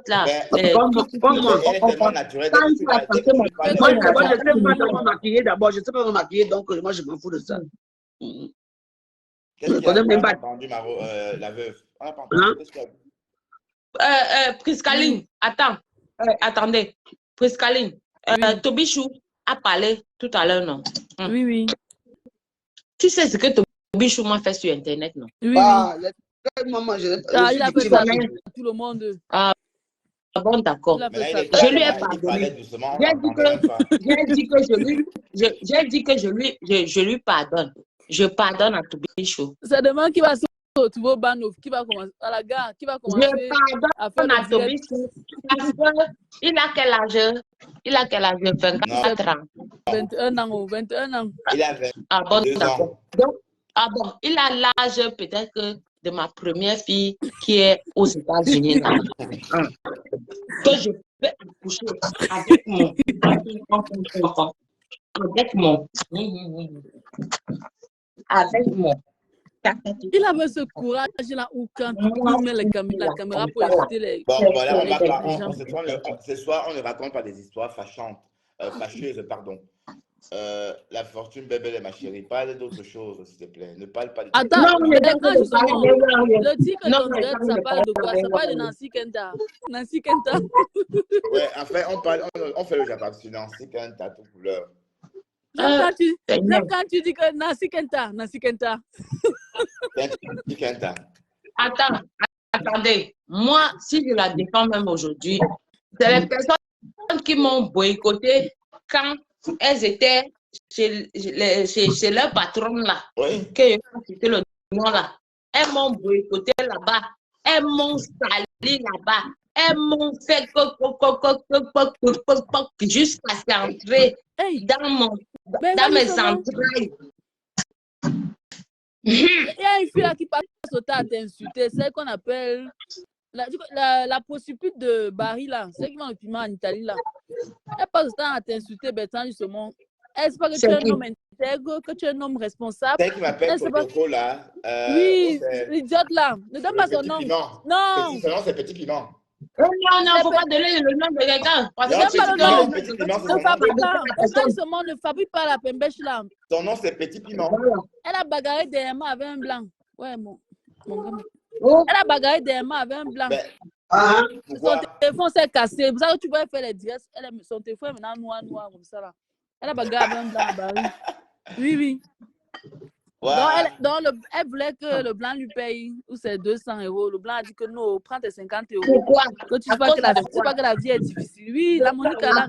là. Elle est tellement naturelle. Moi, je ne sais pas comment maquiller d'abord. Je ne sais pas comment maquiller, donc moi, je m'en fous de ça. Qu'est-ce qu'il y a? On a entendu la veuve. On n'a pas entendu. Qu'est-ce qu'il y a? Priscaline, attendez. Priscaline, Tobichou a parlé tout à l'heure, non? Oui, oui. Tu sais ce que Tobichou m'a fait sur Internet, non? Oui, oui. Il a fait ça à tout le monde. Ah bon, d'accord. Je lui ai pardonné. J'ai dit que je lui pardonne. Je pardonne à Tobichou. C'est demain qui va se retrouver au Banouf, qui va commencer à la gare, qui va commencer à faire à Tobichou. Il a quel âge? Il a quel âge? 24 ans. 21 ans, 21 ans. Il a 22 ah bon, ans. Donc, bon, il a l'âge peut-être que de ma première fille qui est aux États-Unis. Que je peux accoucher avec mon. Il avait ce courage-là où quand il met la caméra pour éviter les... Bon, voilà, par contre, ce soir, on ne raconte pas des histoires fâcheuses, pardon. La fortune bébé de ma chérie, parle d'autre chose, s'il te plaît. Ne parle pas de... Attends, je dis que ton dette, ça parle de quoi? Ça parle de Nancy Kenta. Nancy Kenta. Ouais, en fait, on fait le Japon sur Nancy Kenta, toute couleur. Même quand tu dis que Nancy Kenta, Nancy Kenta. Attendez. Moi, si je la défends même aujourd'hui, c'est les personnes qui m'ont boycotté quand elles étaient chez leur patron là, que je vais citer le nom là. Elles m'ont boycotté là-bas, elles m'ont sali là-bas, elles m'ont fait jusqu'à s'entrer dans mes entrailles. Il y a une fille là qui passe au temps à t'insulter, c'est qu'on appelle la prostitute de Barry là, c'est qui vend le piment en Italie là. Elle passe au temps à t'insulter, Bertrand justement. Elle sait pas que tu es un homme intègre, que tu es un homme responsable. C'est qui m'appelle Protocole là. Oui, l'idiote là. Ne donne pas son nom. Non. Son nom c'est Petit Piment. Non, faut pas donner le nom de quelqu'un. Ne fabrique pas. Justement, ne fabrique pas la pembèche là. Son nom c'est Petit Piment. Elle a bagarré derrière moi avec un blanc. Ouais, mon gars. Elle a bagarré derrière moi avec un blanc. Son téléphone s'est cassé. Vous savez, tu vas faire les directs. Son téléphone est maintenant noir comme ça là. Elle a bagarré avec un blanc à Paris. Oui. Wow. Donc, elle voulait que le blanc lui paye ou c'est 200 €. Le blanc a dit que non, prends tes 50 €. Pourquoi? Que tu sais pas que la vie est difficile. Oui, la Monique là.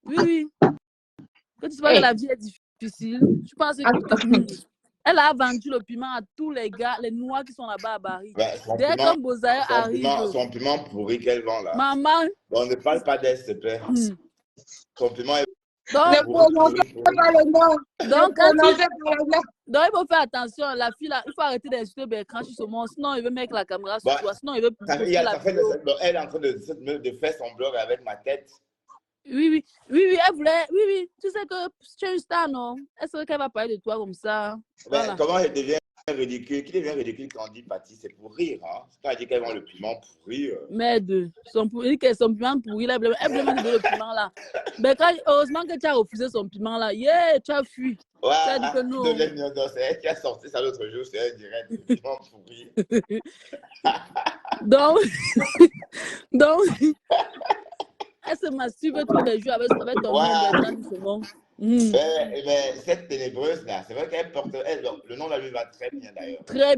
Oui. Que tu sais pas que la vie est difficile. Je pense que elle a vendu le piment à tous les gars, les noirs qui sont là-bas à Paris. Dès que Bozaï arrive. Son piment pourri qu'elle vend là. Maman. On ne parle pas d'elle, s'il te plaît. Son piment est. Donc, il faut faire attention. La fille, là, il faut arrêter d'insulter Bertrand sur ce monde. Sinon, il veut mettre la caméra sur toi. Sinon, il veut elle est en train de faire son blog avec ma tête. Oui, elle voulait. Oui. Tu sais que tu es une star, non? Est-ce qu'elle va parler de toi comme ça? Voilà. Comment elle devient ridicule? Qui devient ridicule quand on dit Patty? C'est pour rire. Hein? Quand elle dit qu'elle vend le piment pour rire. Merde. Son piment pourri, elle voulait mettre le piment là. Mais heureusement que tu as refusé son piment là. Yeah, tu as fui. Ouais, tu as dit que non. C'est elle qui a sorti ça l'autre jour, c'est elle direct. Le piment pourri. Donc, elle se masturbe tous les jours avec ton nom. Mais cette ténébreuse là, c'est vrai qu'elle porte. Le nom là lui va très bien d'ailleurs. Très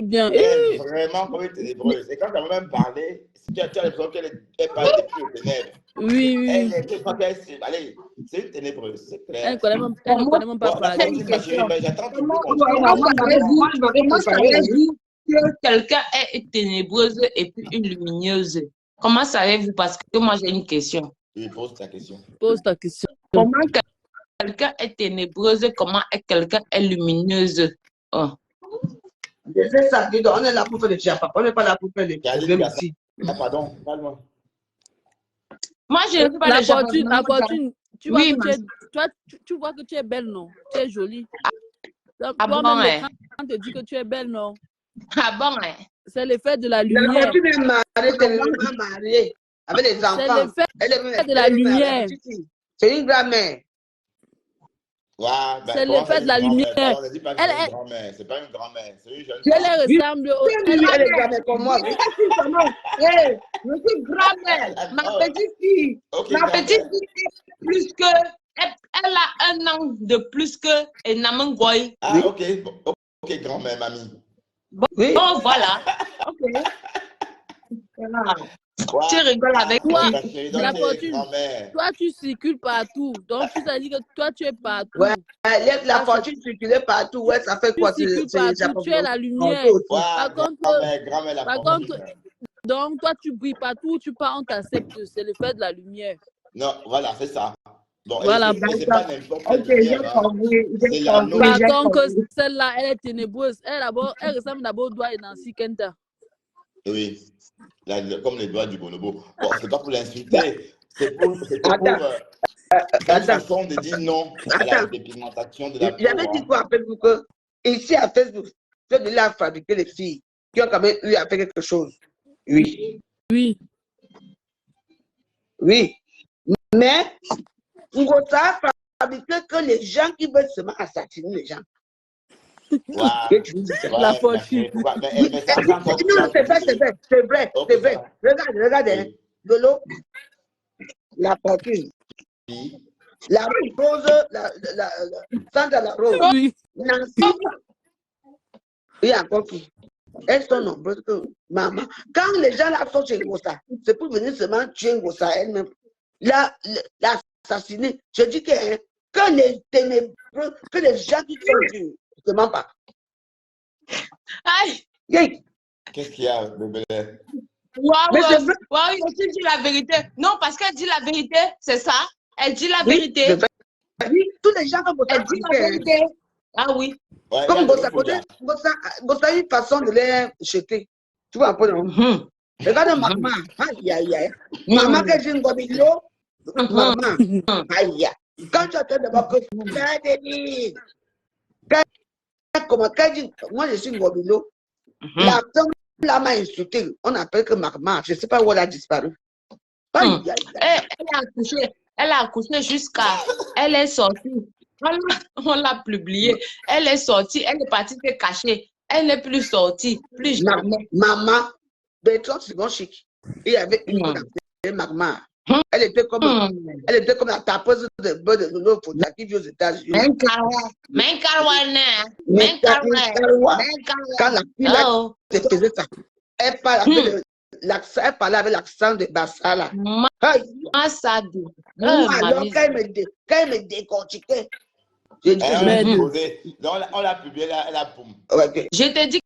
bien. Elle est vraiment comme une ténébreuse. Et quand elle va même parler, tu as l'impression qu'elle parle depuis le ténèbres. Oui. Allez, c'est une ténébreuse, c'est clair. Elle ne connaît même pas parler. J'attends tout. Comment savez-vous que quelqu'un est ténébreuse et puis une lumineuse? Comment savez-vous? Parce que moi, j'ai une question. Oui, pose ta question. Comment quelqu'un est ténébreuse? Comment quelqu'un est lumineuse? On est là pour faire le diapap. On n'est pas là pour faire les problèmes ici. Pardon, parle-moi. Moi, je ne sais pas la fortune. Tu vois, tu vois que tu es belle, non? Tu es jolie. Toi-même, on te dit que tu es belle, non? Ah bon, hein? C'est l'effet de la La lumière. fortune est mariée, tellement mariée, avec les enfants. l'effet Elle est de la lumière. C'est une grand-mère. Ouais, ben, C'est comment ça, l'effet de la une grand-mère? lumière. On ne dit pas que Elle, c'est une elle, grand-mère. C'est pas une grand-mère, c'est une jeune elle femme. ressemble au. Oui, elle est grand-mère comme moi. Je suis grand-mère. Ma petite fille. Ok, Ma petite grand-mère. fille est plus que. Elle a 1 an de plus que Namangoy. Ah, ok. Ok, grand-mère, mamie. Oui. Oh, voilà. Ok. Voilà. Ouais. Tu rigoles avec Toi, qui? Ta chérie, donc la c'est fortune. grand-mère. Toi, tu circules partout. Donc, tu t'as dit que toi, tu es partout. Ouais. La Ça, fortune circulait partout. Ouais, ça fait Tu quoi? circules partout. Tu es la lumière. Ouais, Par contre, grand-mère, la par fortune. contre, donc, toi, tu brilles partout. Tu pars, on t'accepte. C'est l'effet de la lumière. Non, voilà, c'est ça. Bon, Voilà. et c'est pas n'importe quelle Ok, j'ai lumière, hein. compris. C'est la nôtre. Par J'ai contre, compris. celle-là, elle est ténébreuse. Elle ressemble d'abord au doigt et Nancy Kenta. Oui, comme les doigts du bonobo. Bon, c'est pas pour l'insulter, c'est pour Attends. une façon de dire non à la dépigmentation de la peau. J'avais dit quoi à Facebook que ici à Facebook, je de là fabriquer les filles qui ont quand même eu à faire quelque chose. Oui. Oui. Oui. Mais Ngota a fabriqué que les gens qui veulent seulement assassiner les gens. Ouais. La fortune. Non, c'est vrai, c'est vrai. Regarde, hein. Lolo, la fortune. Oui. La rose, Sandra la rose. Oui. Nancy. Et encore qui? Elles sont nombreuses que maman. Quand les gens la sont chez Ngossa, c'est pour venir seulement tuer Ngossa elle-même. L'assassiner. Je dis que, hein, que les ténébreux, que les gens qui sont durs, ne mentent pas. Aïe! Yeah. Qu'est-ce qu'il y a, bébé? Waouh, tu dis la vérité. Non, parce qu'elle dit la vérité, c'est ça. Elle dit la vérité. Oui, tous les gens comme Elle dit la vérité. Ah oui. Ouais, comme Ngossa a une façon de les jeter. Tu vois un peu, non? Regarde maman. Aïe, aïe, aïe. Maman, quand j'ai une gomilo, maman. Aïe, aïe. Quand tu attends d'abord que moi je suis gomilo, la femme là m'a insulté. On appelle que maman. Je ne sais pas où elle a disparu. Aïe, aïe, aïe. Elle a accouché jusqu'à. Elle est sortie. On l'a publié. Elle est sortie. Elle est partie se cacher. Elle n'est plus sortie. Plus jamais. Maman, Bertrand, c'est bon chic. Il y avait une maman. Elle était comme la tapeuse de beurre de Lolo Fota qui vit aux États-Unis. Quand la fille là, faisait ça, elle parlait avec l'accent de Bassala. Alors, quand elle me décortiquait, on l'a publié, elle a boum. Je te dis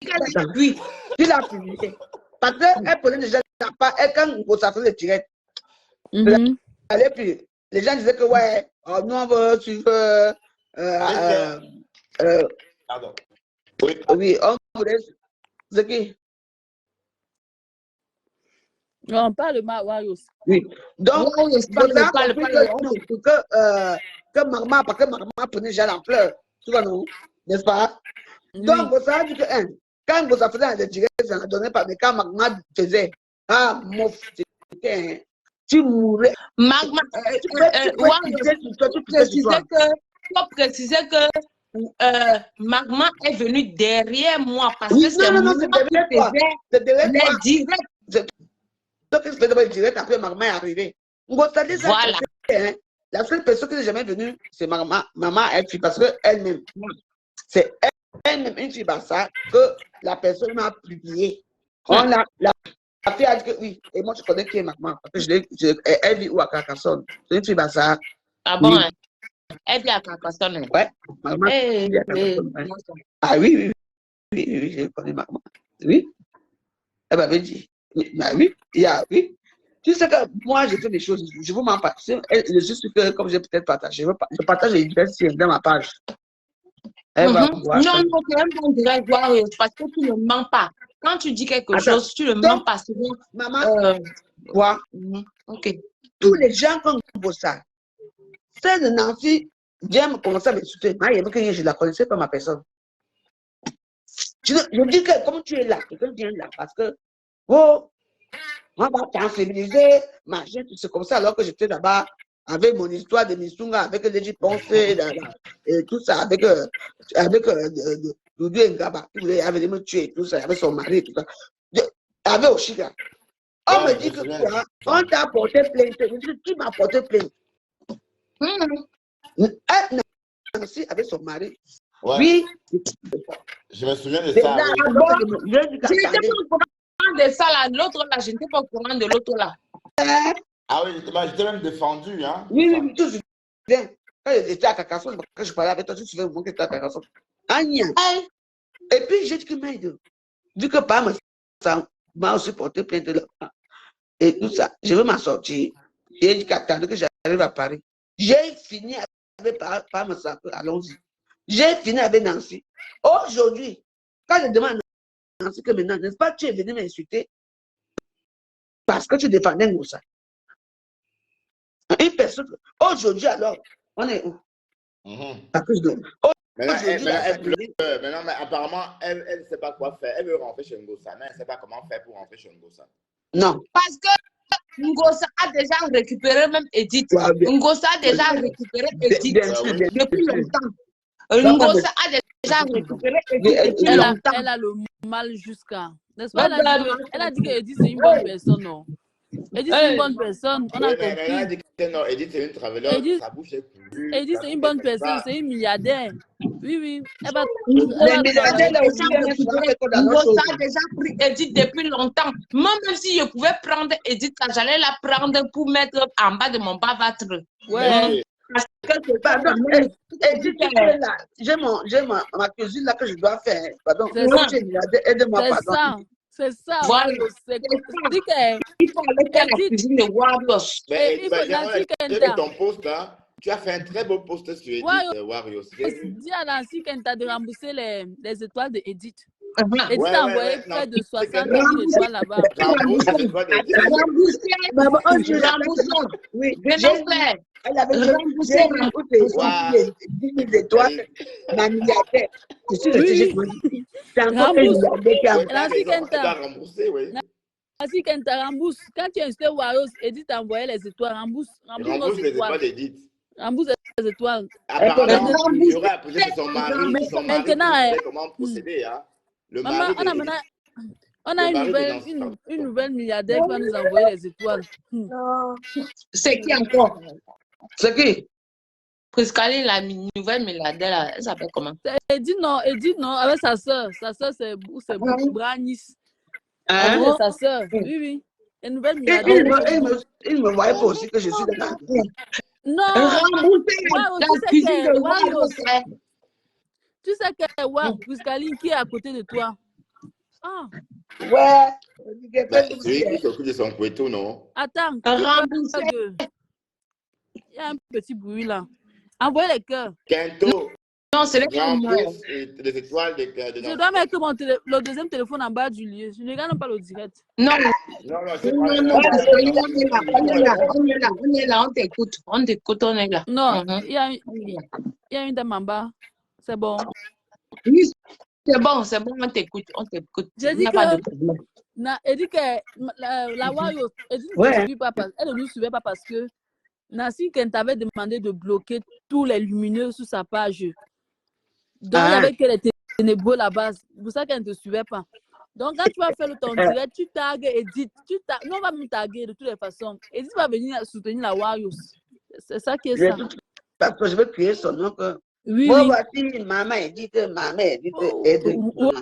qu'elle a oui. Tu l'as publié. Parce qu'elle prenait déjà la part, quand ça faisait le direct. Allez, puis les gens disaient que ouais, nous on veut suivre. Pardon. Oui, on voulait. C'est qui? On parle de Mawayo. Oui. Donc, que maman, parce que maman prenait déjà l'ampleur. Tu vois, non? N'est-ce pas? Donc, vous savez que quand vous avez fait un direct, ça n'a donné pas, mais quand maman faisait, mon fils, tu mourrais. Magma, faut préciser que Magma est venu derrière moi parce que c'est moi qui faisais les directs. Donc, il faisait le direct, après Magma est arrivé. Voilà. La seule personne qui n'est jamais venue, c'est maman, elle fille, parce qu'elle-même, c'est elle-même une fille Bassa que la personne m'a publié. La fille a dit que oui, et moi je connais qui est maman, parce que elle vit où à Carcassonne. C'est une fille Bassa. Ah bon, hein? Elle vit à Carcassonne. Ouais, maman. Vit à Carcassonne, ouais. Ah oui, je connais maman. Oui. Elle m'avait dit. Bah oui, oui. Tu sais que moi, je fais des choses, je vous mens pas. Je suis que, comme j'ai peut-être partagé, je partage les diverses dans ma page. Elle va voir. Non, c'est un bon direct, parce que tu ne mens pas. Quand tu dis quelque chose, tu ne mens pas. Souvent, maman, quoi? Ok. Tous les gens comme ça, c'est de Nancy, j'aime commencer à m'insulter. Je ne la connaissais pas, ma personne. Je dis que comme tu es là, quelqu'un vient là, parce que, oh, on va t'enféminiser, machin, tout c'est comme ça, alors que j'étais là-bas avec mon histoire de Missunga, avec les Jiponsé, et tout ça, avec Doudou Ngaba, qui voulait venir me tuer, tout ça, avec son mari, tout ça. Avec Oshiga. On me dit que quoi, on t'a porté plainte. Je dis, qui m'a porté plainte? Nancy avec son mari. Ouais. Oui. Je me souviens de ça. Je n'étais pas au courant de ça là. L'autre là, je n'étais pas au courant de l'autre là. Ah oui, j'étais même défendu. Hein, oui, tout se bien. Quand j'étais à Carcassonne, quand je parlais avec toi, tu te souviens que tu étais à Carcassonne. Et puis j'ai dit que vu que pas ça m'a aussi porté plainte là. Et tout ça, je veux m'en sortir. J'ai dit qu'attendre que j'arrive à Paris. J'ai fini avec pas me saper, allons-y. J'ai fini avec Nancy. Aujourd'hui, quand je demande à Nancy que maintenant, n'est-ce pas, tu es venu m'insulter parce que tu défendais Ngoussa. Une personne. Aujourd'hui, alors, on est où? À cause de. Maintenant, mais apparemment, elle ne sait pas quoi faire. Elle veut rentrer chez Ngoussa, mais elle ne sait pas comment faire pour rentrer chez Ngoussa. Non. Parce que Ngoussa a déjà récupéré même Edith. Ngoussa a déjà récupéré Edith depuis longtemps. Ngoussa a déjà récupéré Edith depuis longtemps. Elle a le mal jusqu'à. N'est-ce pas? Elle a dit que Edith c'est une bonne personne, non? Edith c'est une bonne personne, on a compris. Elle a dit que non, Edith c'est une travailleuse, sa bouche est coulue. Edith c'est une bonne personne, c'est une milliardaire. Oui. Elle va Ngoussa a déjà pris Edith depuis longtemps. Moi, même si je pouvais prendre Edith, j'allais la prendre pour mettre en bas de mon bas-ventre. Ouais. Parce que c'est pas Edith est là. J'ai ma cuisine là que je dois faire. Pardon. Aide-moi, pardon. C'est ça. Voilà. Il faut aller faire la cuisine de Warriors. Mais ton poste là, tu as fait un très beau poste sur Edith Warriors. Dis à Nancy qu'elle de rembourser les étoiles de Edith. Edith a envoyé près de 60 000 étoiles là-bas. Oui, elle avait remboursé 10 000 étoiles, ma milliardaire. Je suis restée c'est encore un milliardaire qui a remboursé, oui. Ainsi qu'elle te rembourse. Quand tu es inscrit Warriors, Edith t'a envoyé les étoiles. Rembourse les étoiles d'Edith. Rembourse les étoiles. Apparemment, il y aurait appelé son mari. Maintenant, comment procéder, hein? Le mari on a une nouvelle milliardaire qui va nous envoyer les étoiles. C'est qui encore? C'est qui? Priscali, la nouvelle milliardaire, elle s'appelle comment? Edith non, avec sa soeur. Sa soeur, c'est Branis. Hein? Sa soeur, oui. Une nouvelle milliardaire. Il me voyait pas aussi que je suis dedans. Non! Tu sais que Priscali qui est à côté de toi? Ah! Ouais! C'est lui qui s'occupe de son couteau, non? Attends, il y a un petit bruit là. Envoyez les cœurs. Quinto! Non, c'est les étoiles de je dois mettre le deuxième téléphone en bas du lieu. Je ne regarde pas le direct. Non, c'est pas on est là, on t'écoute, on est là. Non, il y a une dame en bas. C'est bon. Oui, c'est bon, on t'écoute. J'ai dit elle dit que la Warriors, elle ne nous suivait pas parce que Nancy t'avait demandé de bloquer tous les lumineux sur sa page. Donc, il y avait que les ténébreux là-bas. C'est pour ça qu'elle ne te suivait pas. Donc, quand tu vas faire ton direct, tu tagues Edith. Nous, on va me taguer de toutes les façons. Edith va venir soutenir la Warriors. C'est ça qui est ça. Parce que je veux crier son nom. Oui. Voici, maman Edith, aide.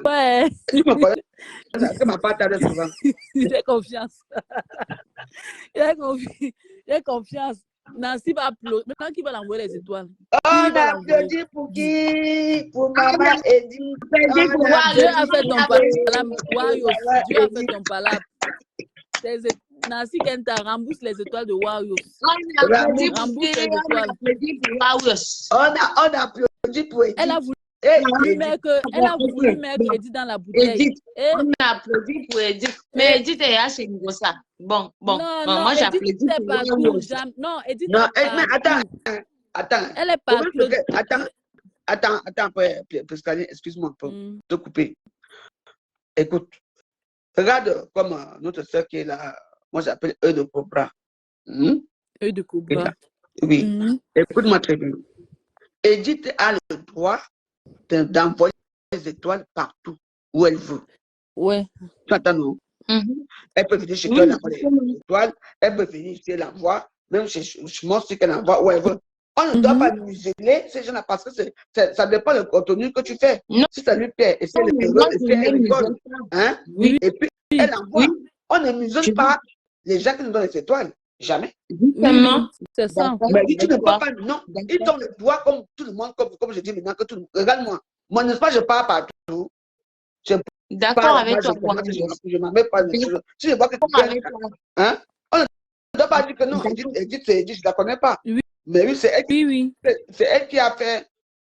Ouais. C'est ma patate souvent. Il a confiance. Il a confiance. Nancy va applaudir. Maintenant, qui va l'envoyer les étoiles? On a applaudi pour qui? Pour maman Edith. Dieu a fait ton palabre. Dieu a fait ton palabre. Nancy Kenta rembourse les étoiles de Warriors. On a applaudi pour Edith. Elle a voulu mettre Edith dans la bouteille. On a applaudi pour Edith. Mais Edith est à chez Ngoussa. Bon. Moi j'applaudis pour Warriors. Non, Edith non, mais attends. Elle est pas. Attends, excuse-moi pour te couper. Écoute, regarde comme notre soeur qui est là, moi j'appelle œil de cobra. Œil de cobra. Oui. Écoute-moi très bien. Edith a le droit d'envoyer les étoiles partout où elle veut. Ouais. Tu entends, non? Elle peut venir chez toi, elle envoie les étoiles. Elle peut venir ici, elle envoie. Même chez moi, c'est qu'elle envoie où elle veut. On ne doit pas museler ces gens-là parce que ça dépend du contenu que tu fais. Non. Si ça lui plaît, et si elle est heureuse, et si elle rigole, hein? Oui. Et puis elle envoie. On ne muselle pas les gens qui nous donnent les étoiles. Jamais. Justement. C'est ça. Mais si tu ne peux pas, non. Ils donnent le droit comme tout le monde, comme je dis maintenant, que tout le monde. Regarde-moi. Moi, n'est-ce pas, je pars partout. D'accord avec toi. Je m'en mets pas. Si je vois que hein? On ne doit pas dire que non. Edith, je ne la connais pas. Oui. Mais oui, c'est elle, c'est elle qui a fait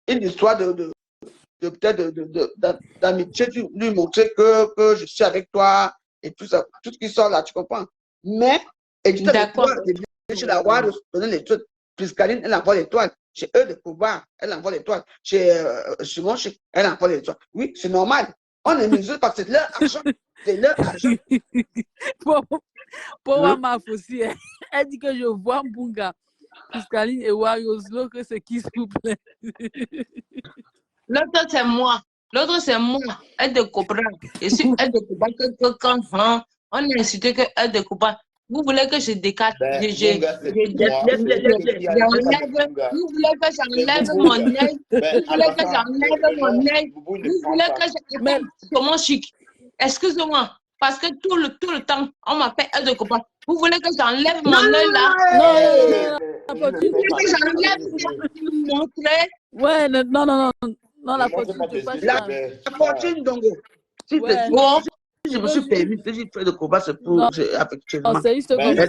une histoire peut-être d'amitié, lui montrer que je suis avec toi et tout ça, tout ce qui sort là, tu comprends? Mais Edith a le droit de venir chez la roi de donner les trucs. Priscaline, elle envoie l'étoile. Chez eux de pouvoir, elle envoie l'étoile. Chez Simon, elle envoie l'étoile. Oui, c'est normal. On est mesure parce que c'est leur argent. C'est leur argent. Pour moi, ma aussi, elle dit que je vois Mbunga, Priscaline et Warriors. L'autre, c'est qui, s'il vous plaît? L'autre, c'est moi. L'autre, c'est moi. Elle de Cobra. Je suis elle de Cobra. Quand on a incité que elle de Cobra. Vous voulez que je décale? Vous voulez que j'enlève mon œil? Vous voulez que j'enlève mon œil? Vous voulez que j'enlève mon chic? Excusez-moi. Parce que tout le temps, on m'appelle elle de Cobra. Vous voulez que j'enlève mon œil là? Non. Vous voulez que j'enlève mon trait? Ouais, non, la fortune, Dongo. Si je me suis permis, si j'ai fait de combat, c'est pour affectueusement. C'est juste comme ça.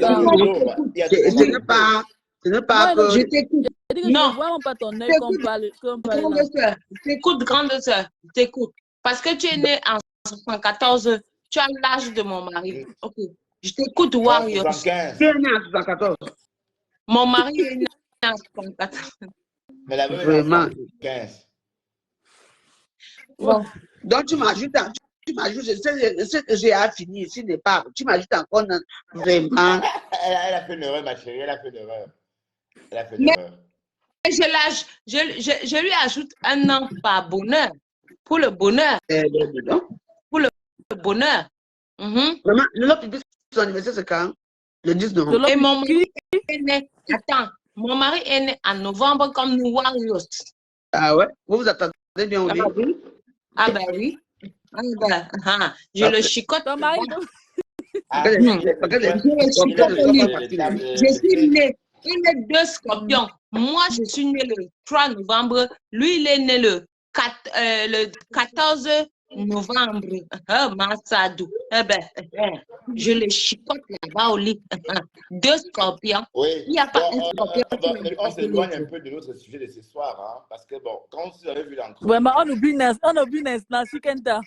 Ce n'est pas que... Je t'écoute. Non, vraiment pas ton œil qu'on parle. T'écoutes, grande sœur, t'écoute. Parce que tu es née en 1974, tu as l'âge de mon mari. Ok. Je t'écoute, Warrior. Tu es né en 1974. Mon mari est né en 1974. Mais la vraiment. 15. Bon. Donc tu m'ajoutes, ce que j'ai à finir ici n'est pas. Tu m'ajoutes encore vraiment. Elle a fait une erreur, ma chérie, elle a fait une erreur. Je lui ajoute un an par bonheur. Pour le bonheur. Pour le bonheur. Maman, l'autre public, son anniversaire, c'est quand? Le 10 novembre. Et mon mari est né. Attends, mon mari est né en novembre comme nous, Warriors. Ah ouais? Vous attendez bien, oui? Ah ben oui. Je le chicote. Ton mari, je suis né. Il est 2 scorpions. Moi, je suis né le 3 novembre. Lui, il est né le 14 novembre. Massadou. Je le chicote là-bas au lit. 2 scorpions. Oui. Il n'y a pas un scorpion. On s'éloigne un peu de notre sujet de ce soir. Hein, parce que, bon, quand vous avez vu l'entrée. Ouais, mais on oublie Nesna Chikenta.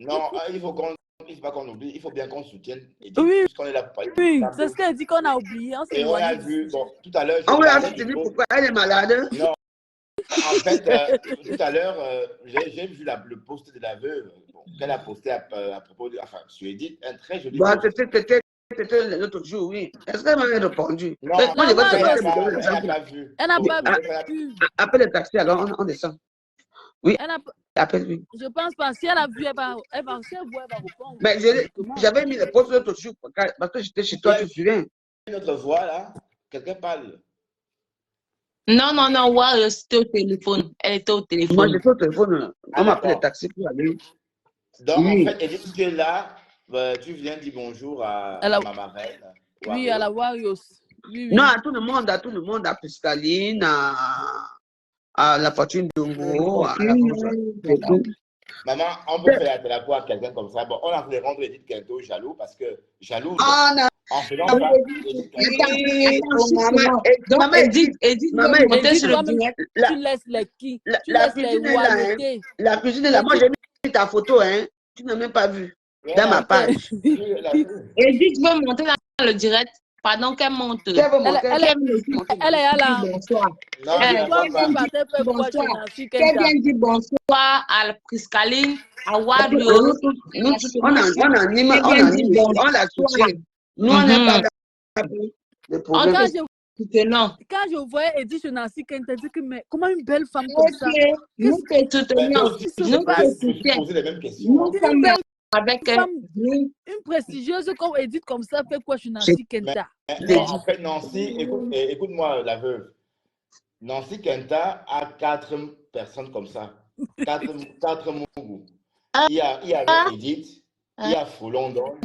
Non, il faut pas qu'on oublie, il faut bien qu'on soutienne. Oui, est là pour parler c'est ce qu'elle dit qu'on a oublié. Et on a vu, bon, tout à l'heure. On l'a soutenu pourquoi elle est malade. Non. En fait, tout à l'heure, j'ai vu le post de la veuve qu'elle a posté à propos de. Enfin, sur Edith, un très joli post. C'était l'autre jour, oui. Est-ce qu'elle m'a répondu? Non, elle n'a pas vu. Elle n'a pas vu. Appelle le taxi, alors on descend. Oui, appelle lui. Je pense pas. Si elle a vu, elle va répondre. Mais j'avais mis le post l'autre jour parce que j'étais chez toi, tu te souviens? Notre voix là, quelqu'un parle. Non, Warrior, c'était au téléphone. Elle était au téléphone. Moi, j'étais au téléphone. On m'a appelé le taxi pour aller. Donc, en fait, Edith, tu es là. Tu viens dire bonjour à ma marraine. Oui, à la Warriors. Oui. Non, à tout le monde, à Priscaline, à la fortune d'Ongo, à la Maman, on peut faire la voix à quelqu'un comme ça. Bon, on a fait rendre Edith Quinto jaloux parce que jaloux. En faisant ça, maman, Edith, tu laisses les qui? Tu laisses les royautés. La cuisine est là. Moi, j'ai mis ta photo, hein. Tu n'as même pas vu. Dans ma page. Edith veut monter dans le direct. pardon, qu'elle monte. Qu'elle veut monter. Elle est là. Bonsoir. Non, je ne vois pas. Qu'elle vient dire bonsoir à Priscaline, à Wario. On anime, on la soutient. Nous, on n'est pas de problème. Quand je voyais Edith Nancy Kenta, je dis que mais comment une belle femme comme ça? Nous te soutenons. Nous te posons les mêmes questions. Avec une prestigieuse comme Edith comme ça fait quoi chez Nancy Kenta? En fait, Nancy, écoute-moi la veuve. Nancy Kenta a 4 personnes comme ça. 4 Mougou. Il y a Edith, il y a Folondon,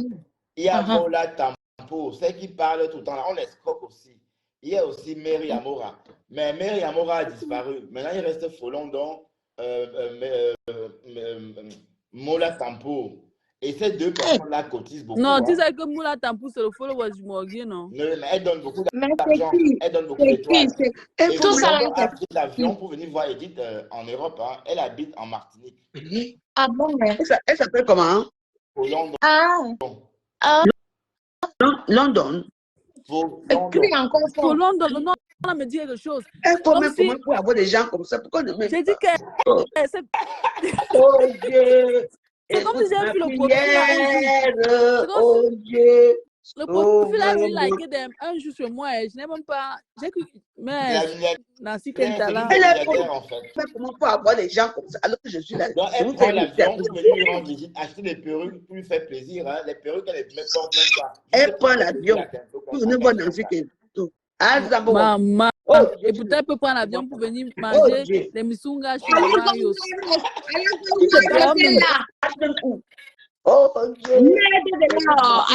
il y a Mola Tampo, celle qui parle tout le temps là. On escroque aussi. Il y a aussi Mary Amora. Mais Mary Amora a disparu. Maintenant, il reste Folondon, Mola Tampo. Et ces 2 personnes-là cotisent beaucoup. Non, tu sais que Moula Tampou, c'est le follower du Morgan, non? Mais elle donne beaucoup d'argent. Elle donne beaucoup d'étoiles. Et tout ça, elle a pris l'avion pour venir voir Edith en Europe. Hein. Elle habite en Martinique. Ah bon, mais... Elle s'appelle comment? London. London. Écris encore pour London, non, on me dit quelque chose. Elle faut même comment pour avoir des gens comme ça. Pourquoi ne même j'ai dit que oh Dieu. C'est comme si j'ai vu le profil. Oh Dieu. Le profil a mis liké un jour sur moi. Je n'ai même pas. J'ai cru. Mais Nancy Kenta là. Elle est comment pour avoir des gens comme ça alors que je suis là. Donc elle prend l'avion pour venir rendre visite, acheter des perruques pour lui faire plaisir. Hein. Les perruques, elle ne porte même pas. Elle prend l'avion pour venir voir Nancy Kenta. Maman. Et peut-être elle peut prendre l'avion pour venir manger les misunga chez Marios. Oh Dieu.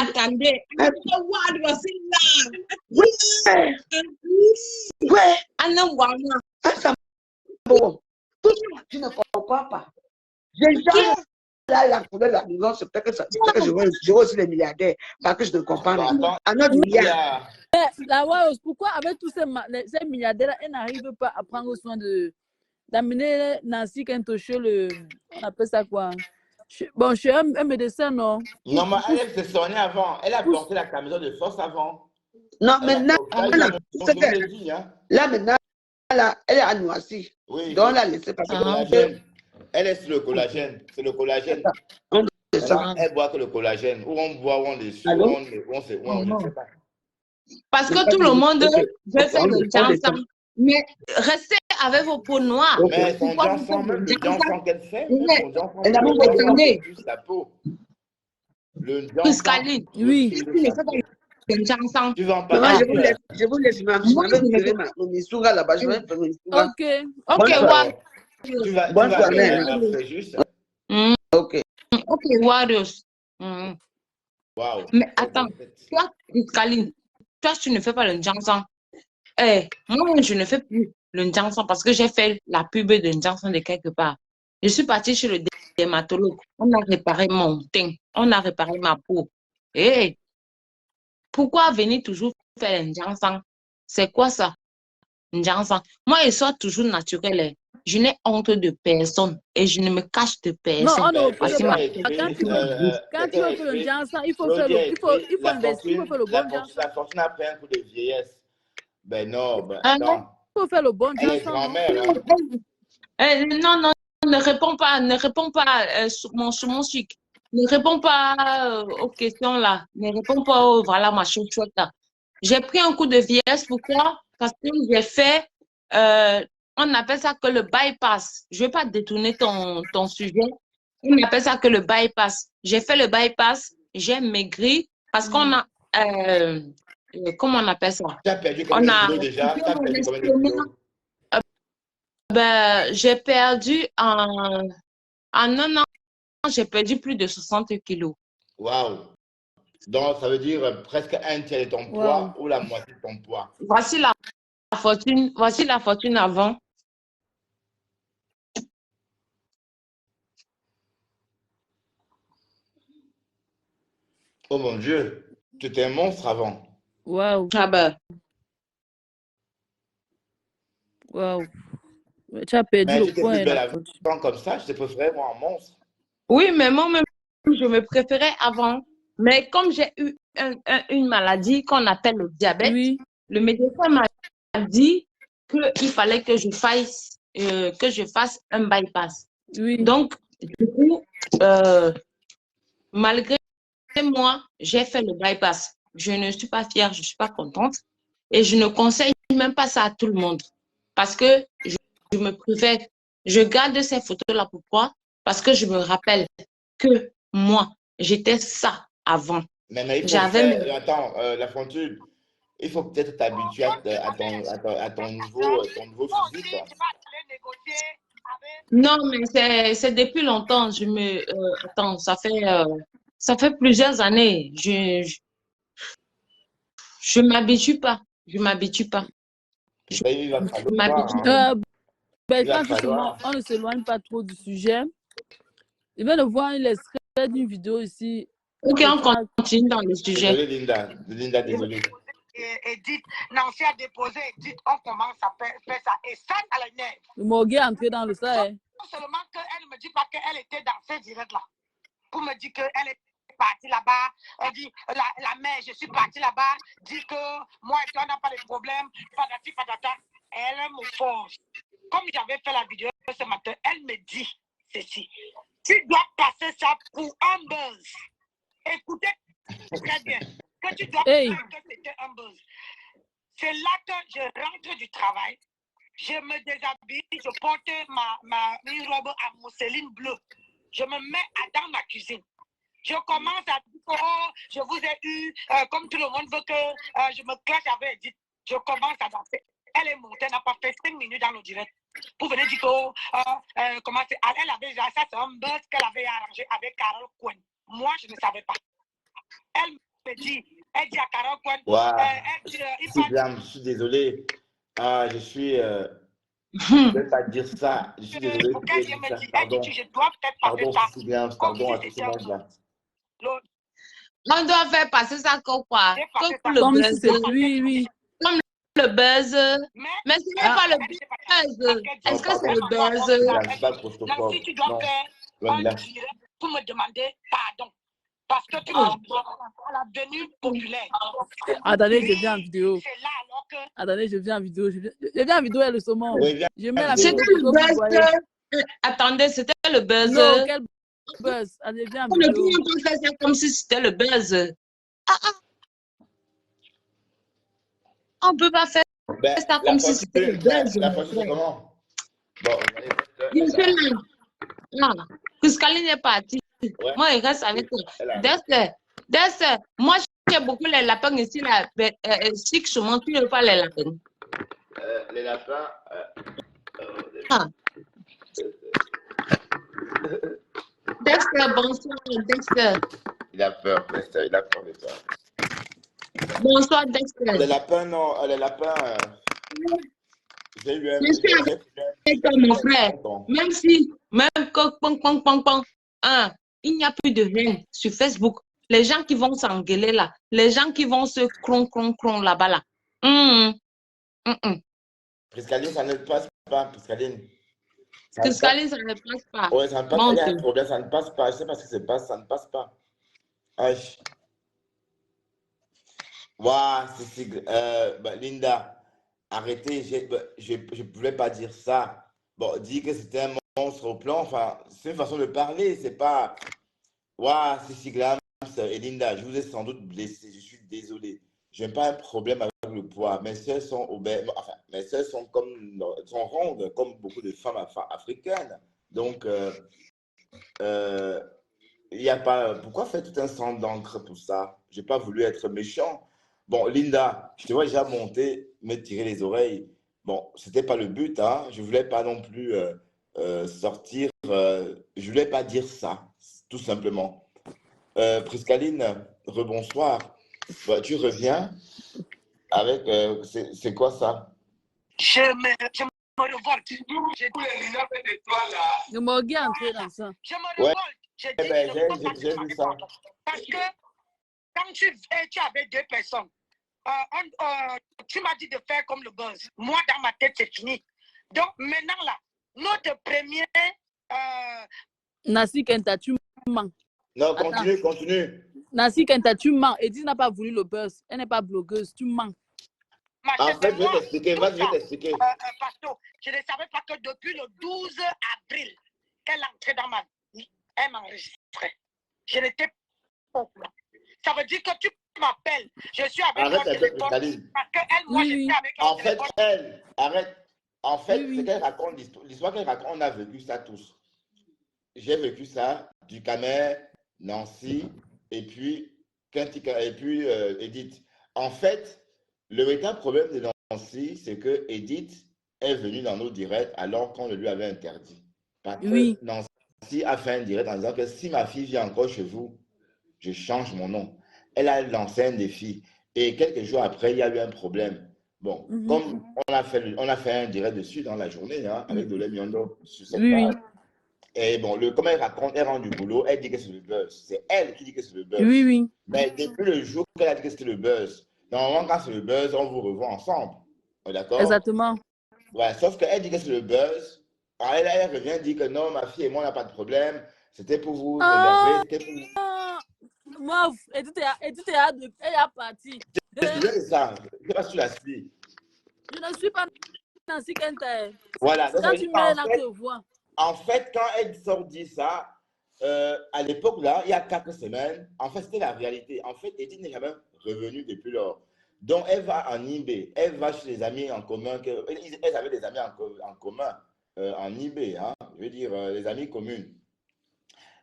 Attendez. Tu ne comprends pas. J'ai jamais la couleur de la maison, c'est peut-être que je vois aussi les milliardaires, parce que je ne comprends pas. À notre milliard. La Waos, pourquoi avec tous ces milliardaires, elle n'arrive pas à prendre soin d'amener Nancy Kenta chez on appelle ça quoi? Bon, chez un médecin, non? Non, mais elle s'est soignée avant. Elle a porté la camisole de force avant. Non, maintenant, là, maintenant, elle est à Noisy. Oui. Donc, là, laissez passer. Elle est sur le collagène. C'est le collagène. Elle boit que le collagène. Ou on boit, ou on est sûr, on ne sait pas. Parce que tout le monde veut faire le Johnson. Mais restez avec vos peaux noires. Mais son Johnson, même le Johnson qu'elle fait, elle a même attendez. La peau. Le Priscaline. Oui. Tu vas en parler. Je vous laisse mon missoura là-bas. Je vais faire mon missoura. Ok. Ok, tu vas juste. Ok, Warriors. Wow. Mais attends, toi, Priscaline, toi, tu ne fais pas le Johnson. Moi, je ne fais plus le Johnson parce que j'ai fait la pub de Johnson de quelque part. Je suis partie chez le dermatologue. On a réparé mon teint. On a réparé ma peau. Pourquoi venir toujours faire un Johnson? C'est quoi ça? Un Johnson. Moi, je suis toujours naturel. Je n'ai honte de personne et je ne me cache de personne. Non, quand tu veux faire le Johnson, il faut investir, il faut faire le bon Johnson. La fortune a pris un coup de vieillesse. Ben non, non. Il faut faire le bon Johnson. Elle est grand-mère. Non, ne réponds pas sur mon chic. Ne réponds pas aux questions là. Ne réponds pas voilà ma chouchoute là. J'ai pris un coup de vieillesse. Pourquoi? Parce que j'ai fait, on appelle ça que le bypass. Je ne vais pas détourner ton sujet. On appelle ça que le bypass. J'ai fait le bypass. J'ai maigri parce qu'on a, comment on appelle ça? Tu as perdu combien de kilos déjà? Tu as perdu combien de kilos? J'ai perdu en un an, j'ai perdu plus de 60 kilos. Waouh! Donc, ça veut dire presque un tiers de ton poids ou la moitié de ton poids. Voici la fortune avant. Oh mon Dieu, tu étais un monstre avant. Waouh! Ah ben. Waouh! Tu as perdu le poids. Mais comme ça, je te préférais moi un monstre. Oui, mais moi-même, je me préférais avant. Mais comme j'ai eu une maladie qu'on appelle le diabète, Oui. le médecin m'a dit qu'il fallait que je fasse un bypass. Oui. Donc, du coup, malgré moi, j'ai fait le bypass. Je ne suis pas fière, je ne suis pas contente. Et je ne conseille même pas ça à tout le monde. Parce que je me privais. Je garde ces photos-là. Pourquoi? Parce que je me rappelle que moi, j'étais ça avant. Mais il faut J'avais... faire... Attends, La Fontaine, il faut peut-être t'habituer à ton niveau physique. Non, mais c'est depuis longtemps. Attends, ça fait plusieurs années. Je m'habitue pas. Je m'habitue pas. Il va Je falloir, m'habitue. hein. Ben, Il va quand falloir. on ne s'éloigne pas trop du sujet, je viens de voir l'extrait d'une vidéo ici. Ok, on continue dans le sujet. Désolé, Linda. Linda, désolé. Edith, Nancy a déposé, Edith, on commence à faire ça. Et ça, à la nerve. Le Morgue est entré dans le sang. Non seulement qu'elle ne me dit pas qu'elle était dans ces directs-là, pour me dire qu'elle est partie là-bas, elle dit, la mère, je suis partie là-bas, dit que moi et toi, on n'a pas de problème, patati patata. Elle me force. Comme j'avais fait la vidéo ce matin, elle me dit ceci. Tu dois passer ça pour un buzz. Écoutez très bien. Que tu dois Hey. que c'était un buzz. C'est là que je rentre du travail, je me déshabille, je porte une robe à mousseline bleue. Je me mets dans ma cuisine. Je commence à dire, oh, je vous ai eu, comme tout le monde veut que je me clash avec Edith. Je commence à danser. Elle est montée, elle n'a pas fait 5 minutes dans le direct. Pour venir dire que, comment c'est, elle avait déjà, ça c'est un buzz qu'elle avait arrangé avec Carole Cohen. Moi, je ne savais pas. Elle me dit, elle dit à Carole Cohen, je suis désolé. Je suis... je ne vais pas dire ça. Je suis désolé. Pardon. Je dois peut-être passer ça. Pardon à tout ce monde-là. On doit faire passer ça comme quoi? Comme le Comme buzz. si oui. Comme le buzz. Mais ce n'est pas le buzz. Est-ce que c'est le buzz? Non, si tu dois faire un direct pour me demander pardon. Parce que tu es devenu populaire. Attendez, je viens en vidéo. C'est là alors que... Attendez, je viens en vidéo. Je viens en vidéo et le saumon. Je mets la C'était le buzz. Attendez, c'était le buzz. Non, quel buzz? Allez, viens en vidéo. On peut faire ça comme si c'était le buzz. On ne peut pas faire ça comme si c'était le buzz. La fois, c'est comment? Bon, je suis là. Non, Priscaline est partie. Ouais. Moi, il reste avec Dexter. Moi, j'ai beaucoup les lapins ici. Là. Chic, je montre pas les lapins. Les lapins. Dexter, bonsoir, Dexter. Il a peur, Dexter. Il a peur de toi. Bonsoir, Dexter. Les lapins, non. Les lapins. J'ai eu un. Je suis avec toi, mon frère. Même si, même quand il n'y a plus de haine sur Facebook. Les gens qui vont s'engueuler là, les gens qui vont se cron là-bas là. Priscaline, ça ne passe pas, Priscaline. Priscaline, ça ne passe pas. Oui, ça ne passe pas. Il y a un problème, ça ne passe pas. Je ne sais pas ce qui se passe, ça ne passe pas. Waouh, Linda, arrêtez, je ne pouvais pas dire ça. Bon, dire que c'était un monstre au plan, enfin, c'est une façon de parler, c'est pas... Waouh, Cécile Glams et Linda, je vous ai sans doute blessé, je suis désolé. Je n'ai pas un problème avec le poids. Mes soeurs sont obèses, enfin, mes soeurs sont rondes, comme beaucoup de femmes africaines. Donc, il n'y a pas... Pourquoi faire tout un sang d'encre pour ça? Je n'ai pas voulu être méchant. Bon, Linda, je te vois déjà monter, me tirer les oreilles. Bon, ce n'était pas le but, hein. Je ne voulais pas non plus sortir. Je ne voulais pas dire ça, tout simplement. Priscaline, rebonsoir. Bah, tu reviens avec... c'est quoi ça? Je me révolte. Le Morgue est entré dans ça. Je me révolte. J'ai vu ça. Parce que quand tu avais 2 personnes, tu m'as dit de faire comme le buzz. Moi, dans ma tête, c'est fini. Donc, maintenant, là, notre premier... Nancy Kenta, tu mens. Non, continue. Nancy Kenta, tu mens. Edith n'a pas voulu le buzz. Elle n'est pas blogueuse. Tu mens. En fait, je vais t'expliquer. Vas-y, je vais t'expliquer. Pastor, je ne savais pas que depuis le 12 avril qu'elle entrait dans ma vie, elle m'enregistrait. Je n'étais pas au courant. Ça veut dire que tu m'appelles. Je suis avec Arrête mon téléphone. Parce que elle, moi, Oui. j'étais avec En mon fait, téléphone. arrête. En fait, Oui. ce qu'elle raconte, l'histoire qu'elle raconte, on a vécu ça tous. J'ai vécu ça du Camer, Nancy, et puis Edith. En fait, le véritable problème de Nancy, c'est que Edith est venue dans nos directs alors qu'on le lui avait interdit. Parce Oui. que Nancy a fait un direct en disant que si ma fille vient encore chez vous, je change mon nom. Elle a lancé un défi. Et quelques jours après, il y a eu un problème. Bon, comme on a fait un direct dessus dans la journée, hein, avec Dolé Miondo sur cette page. Et bon, comme elle raconte, elle rend du boulot, elle dit que c'est le buzz. C'est elle qui dit que c'est le buzz. Oui. Mais depuis le jour qu'elle a dit que c'était le buzz, normalement, quand c'est le buzz, on vous revoit ensemble. D'accord? Exactement. Ouais, sauf qu'elle dit que c'est le buzz. Alors, elle revient dire que non, ma fille et moi, on n'a pas de problème. C'était pour vous énerver. C'était pour vous... Moi, Edith est partie. C'est ça. Je ne sais pas si tu la suis. Je ne suis pas Nancy Kenta. Voilà. Quand tu mets là, tu vois. En fait, quand elle sort dit ça, à l'époque, là, il y a 4 semaines, en fait, c'était la réalité. En fait, Edith n'est jamais revenue depuis lors. Donc, elle va en eBay. Elle va chez les amis en commun. Elles avaient des amis en commun en eBay. Hein, je veux dire, les amis communs.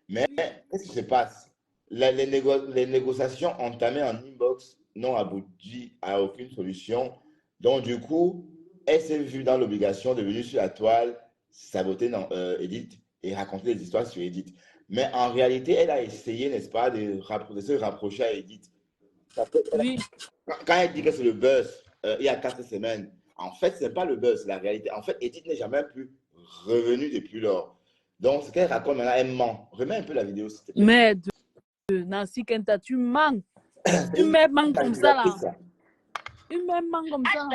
Mais, qu'est-ce qui se passe? Les négociations entamées en inbox n'ont abouti à aucune solution. Donc, du coup, elle s'est vue dans l'obligation de venir sur la toile, saboter Edith et raconter des histoires sur Edith. Mais en réalité, elle a essayé, n'est-ce pas, de se rapprocher à Edith. Oui. Quand elle dit que c'est le buzz, il y a 4 semaines, en fait, ce n'est pas le buzz, c'est la réalité. En fait, Edith n'est jamais plus revenue depuis lors. Donc, ce qu'elle raconte maintenant, elle ment. Remets un peu la vidéo, s'il te plaît. Mais Nancy Kenta, tu mens. Tu me mens comme ça, là. Tu me mens comme ça.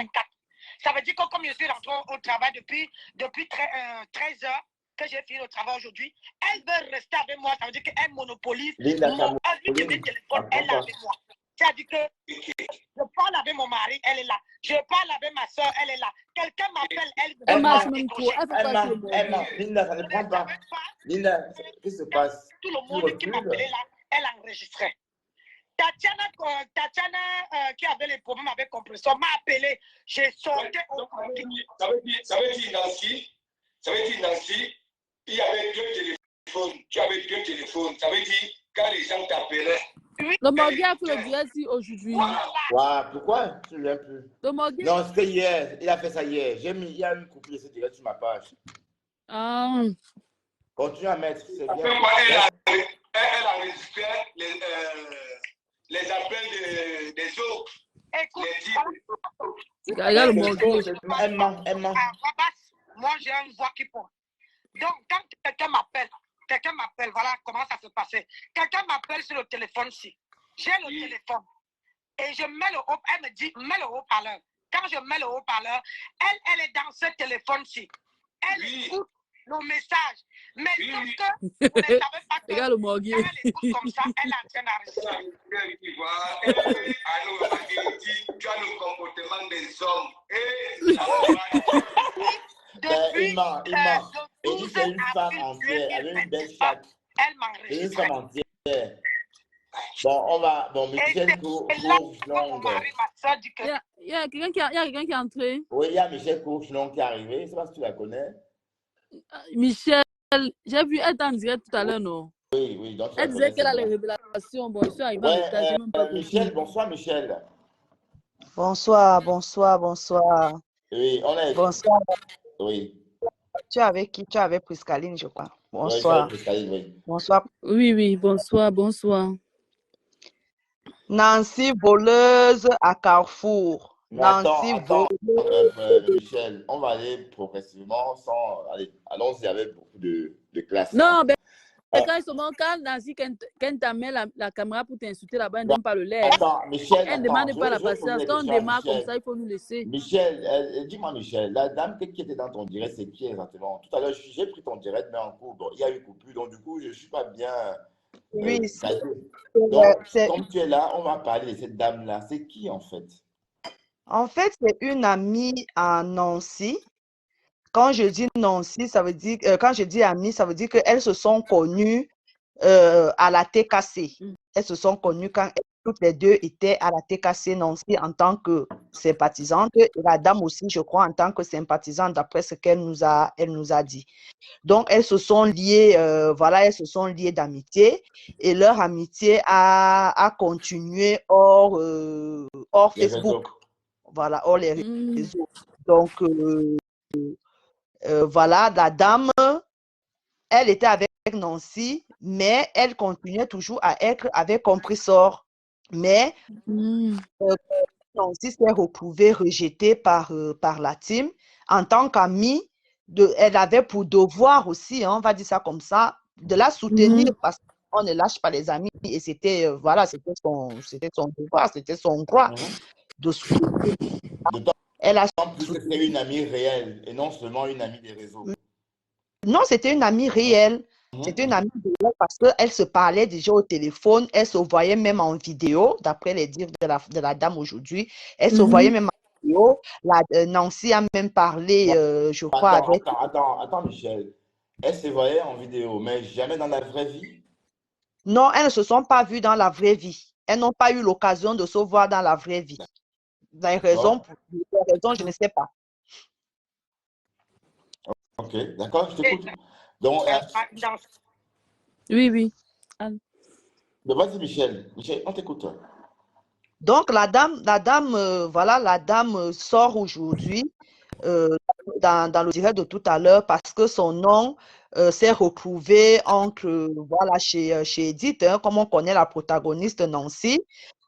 Ça veut dire que comme je suis rentrée au travail depuis 13 heures, que j'ai fini le travail aujourd'hui, elle veut rester avec moi. Ça veut dire qu'elle monopolise mon téléphone, elle est avec moi. C'est-à-dire que je parle avec mon mari, elle est là. Je parle avec ma soeur, elle est là. Quelqu'un m'appelle, elle marche même trop. Elle ment. Linda, ça ne prend pas. Linda, qu'est-ce qui se passe? Tout le monde qui m'appelait là, elle enregistrait. Tatiana qui avait les problèmes avec compresseur m'a appelé. J'ai sorti au ça veut dire Nancy, il y avait 2 téléphones. Tu avais 2 téléphones. Ça veut dire quand les gens t'appelaient. Le Morgan a fait le direct aujourd'hui. Wow, pourquoi tu ne viens plus? Non, c'était hier. Il a fait ça hier. Il y a une coupure de ce direct sur ma page. Continue à mettre. C'est bien. Elle enregistrait les appels des autres. Regarde le Morgan. Moi, j'ai une voix qui porte. Donc, quand quelqu'un m'appelle, voilà comment ça se passait. Quelqu'un m'appelle sur le téléphone-ci. J'ai le téléphone. Et je mets elle me dit, mets le haut-parleur. Quand je mets le haut-parleur, elle est dans ce téléphone-ci. Elle écoute le message. Mais sauf que vous ne savez pas que regarde le Morgan. Quand elle écoute comme ça, elle est en train d'enregistrer. Tu as le comportement des hommes. Il ment. Et dit c'est une femme entière, avec une belle chatte. Elle m'enregistre. C'est une femme entière. Bon, Michel Courchelong. Il y a quelqu'un qui est entré. Oui, il y a Michel Courchelong qui est arrivé. Je ne sais pas si tu la connais. Michel, j'ai vu, elle était en direct tout à l'heure, non? Oui. Donc elle disait qu'elle a les révélations. Bon, je suis arrivé en retard, j'ai même pas compris. Michel, bonsoir Michel. Bonsoir. Oui, on est. Bonsoir. Oui. Tu es avec qui? Tu es avec Priscaline, je crois. Bonsoir. Oui. Bonsoir. Oui, bonsoir. Nancy voleuse à Carrefour. Nancy voleuse. Michel, on va aller progressivement sans. Allons-y avec beaucoup de classe. Non, mais quand Nancy Kenta met la caméra pour t'insulter là-bas, elle ne donne pas le lait. Elle ne demande pas la patience. Quand on démarre comme ça, il faut nous laisser. Michel, dis-moi Michel, la dame qui était dans ton direct, c'est qui exactement? Tout à l'heure, j'ai pris ton direct, mais en cours, il y a eu coupure, donc du coup, je ne suis pas bien. Oui, Donc, comme tu es là, on va parler de cette dame-là. C'est qui, en fait? en fait, c'est une amie à Nancy. Quand je dis Nancy, ça veut dire, quand je dis amie, ça veut dire qu'elles se sont connues à la TKC. Elles se sont connues quand toutes les deux étaient à la TKC Nancy en tant que sympathisantes et la dame aussi, je crois, en tant que sympathisante, d'après ce elle nous a dit. Donc, elles se sont liées, voilà, elles se sont liées d'amitié et leur amitié a continué hors Facebook. Voilà, hors les réseaux. Donc, voilà, la dame, elle était avec Nancy, mais elle continuait toujours à être avec Compressor. Mais Nancy s'est retrouvée rejetée par la team. En tant qu'amie, elle avait pour devoir aussi, hein, on va dire ça comme ça, de la soutenir parce qu'on ne lâche pas les amis. Et c'était voilà, c'était son devoir, c'était son droit de soutenir. Elle a plus que c'est une amie réelle et non seulement une amie des réseaux. Non, c'était une amie réelle. C'était une amie réelle parce qu'elle se parlait déjà au téléphone. Elle se voyait même en vidéo, d'après les dires de la dame aujourd'hui. Elle se voyait même en vidéo. Nancy a même parlé, je crois, avec... Attends, Michel. Elle se voyait en vidéo, mais jamais dans la vraie vie? Non, elles ne se sont pas vues dans la vraie vie. Elles n'ont pas eu l'occasion de se voir dans la vraie vie. Pour des raisons, je ne sais pas. Ok, d'accord, je t'écoute. Donc, oui. Vas-y, Michel. Michel, on t'écoute. Donc, la dame, voilà, la dame sort aujourd'hui dans le direct de tout à l'heure parce que son nom s'est retrouvé voilà, chez Edith, hein, comme on connaît la protagoniste Nancy.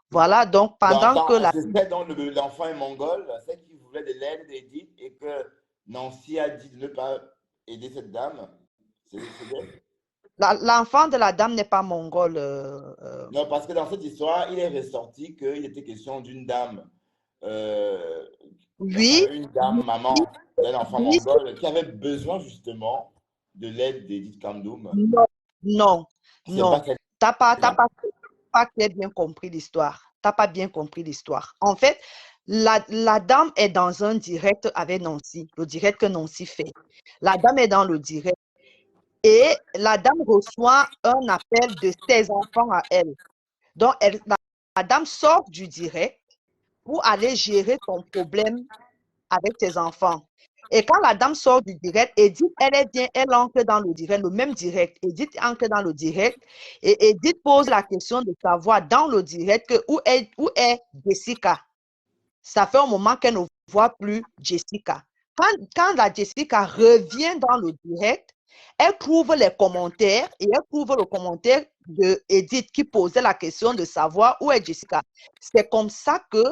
Voilà, donc pendant que c'est donc l'enfant est mongol, c'est qui voulait de l'aide d'Edith et que Nancy a dit de ne pas aider cette dame. C'est l'enfant de la dame n'est pas mongol. Non, parce que dans cette histoire, il est ressorti qu'il était question d'une dame. Oui. Une dame, maman d'un enfant mongol qui avait besoin justement de l'aide d'Edith Kamdoum. Non. T'as pas bien compris l'histoire. T'as pas bien compris l'histoire. En fait, la dame est dans un direct avec Nancy, le direct que Nancy fait. La dame est dans le direct et la dame reçoit un appel de ses enfants à elle. Donc, la dame sort du direct pour aller gérer son problème avec ses enfants. Et quand la dame sort du direct, Edith, elle entre dans le direct, le même direct. Edith entre dans le direct et Edith pose la question de savoir dans le direct où est Jessica. Ça fait un moment qu'elle ne voit plus Jessica. Quand la Jessica revient dans le direct, elle trouve les commentaires et elle trouve le commentaire de Edith qui posait la question de savoir où est Jessica. C'est comme ça que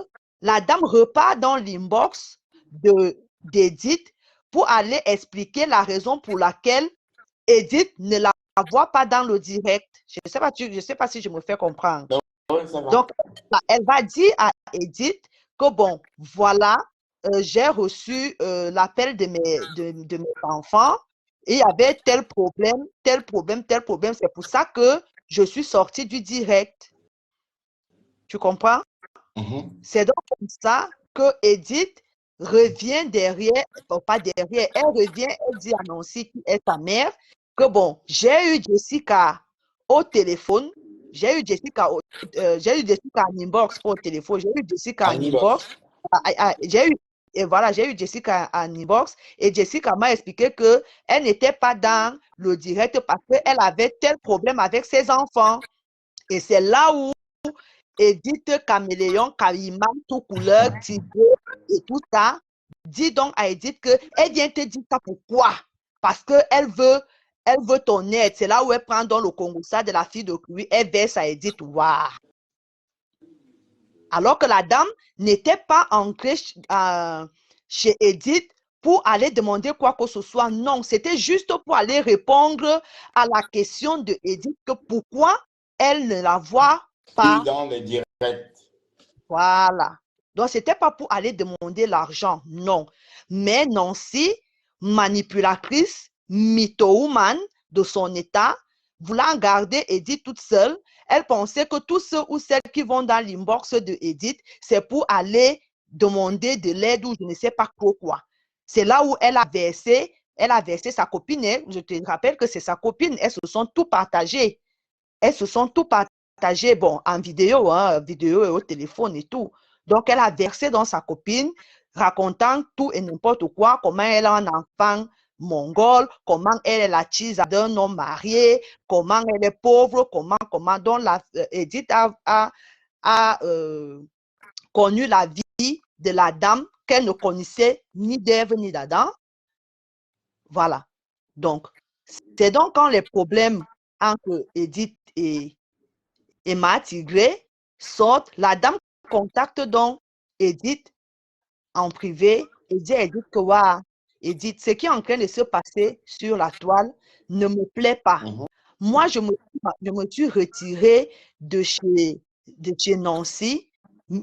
la dame repart dans l'inbox d'Edith pour aller expliquer la raison pour laquelle Edith ne la voit pas dans le direct. Je ne sais pas si je me fais comprendre. Donc, elle va dire à Edith que bon, voilà, j'ai reçu l'appel de mes enfants et il y avait tel problème. C'est pour ça que je suis sortie du direct. Tu comprends? C'est donc comme ça que Edith revient derrière, pas derrière, elle revient, elle dit à Nancy, qui est sa mère, que bon, j'ai eu Jessica au téléphone, j'ai eu Jessica en inbox au téléphone, j'ai eu Jessica en inbox, j'ai eu Jessica en inbox et Jessica m'a expliqué qu'elle n'était pas dans le direct parce qu'elle avait tel problème avec ses enfants. Et c'est là où Edith Caméléon, Karima, tout couleur, Thibaut et tout ça, dit donc à Edith qu'elle vient te dire ça pourquoi? Parce qu'elle veut ton aide. C'est là où elle prend dans le Congossa de la fille de Clouy, elle verse à Edith. Waouh! Alors que la dame n'était pas ancrée chez Edith pour aller demander quoi que ce soit. Non, c'était juste pour aller répondre à la question de Edith que pourquoi elle ne la voit pas dans les directs. Voilà. Donc, ce n'était pas pour aller demander l'argent, non. Mais Nancy, manipulatrice, mytho-woman de son état, voulant garder Edith toute seule, elle pensait que tous ceux ou celles qui vont dans l'inbox de Edith, c'est pour aller demander de l'aide ou je ne sais pas pourquoi. C'est là où elle a versé sa copine. Je te rappelle que c'est sa copine. Elles se sont tout partagées. Elles se sont tout partagées, bon, en vidéo, hein, vidéo et au téléphone et tout. Donc, elle a versé dans sa copine, racontant tout et n'importe quoi, comment elle a un enfant mongol, comment elle est la tise d'un homme marié, comment elle est pauvre, comment, donc Edith a connu la vie de la dame qu'elle ne connaissait ni d'Ève ni d'Adam. Voilà. Donc, c'est donc quand les problèmes entre Edith et Tigré sortent, la dame contacte donc Edith en privé et dit à Edith que wow, Edith, ce qui est en train de se passer sur la toile ne me plaît pas. Moi, je me suis retirée de chez Nancy,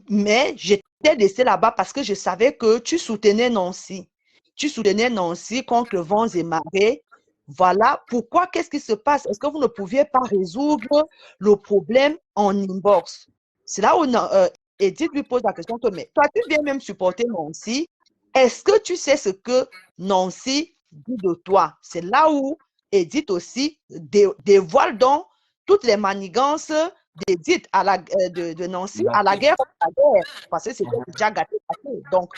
mais j'étais laissée là-bas parce que je savais que tu soutenais Nancy. Tu soutenais Nancy contre vents et marées. Voilà pourquoi, qu'est-ce qui se passe? Est-ce que vous ne pouviez pas résoudre le problème en inbox? C'est là où Edith lui pose la question que, mais toi, tu viens même supporter Nancy. Est-ce que tu sais ce que Nancy dit de toi? C'est là où Edith aussi dévoile donc toutes les manigances d'Edith de Nancy à la guerre, parce que c'était déjà gâté. Donc,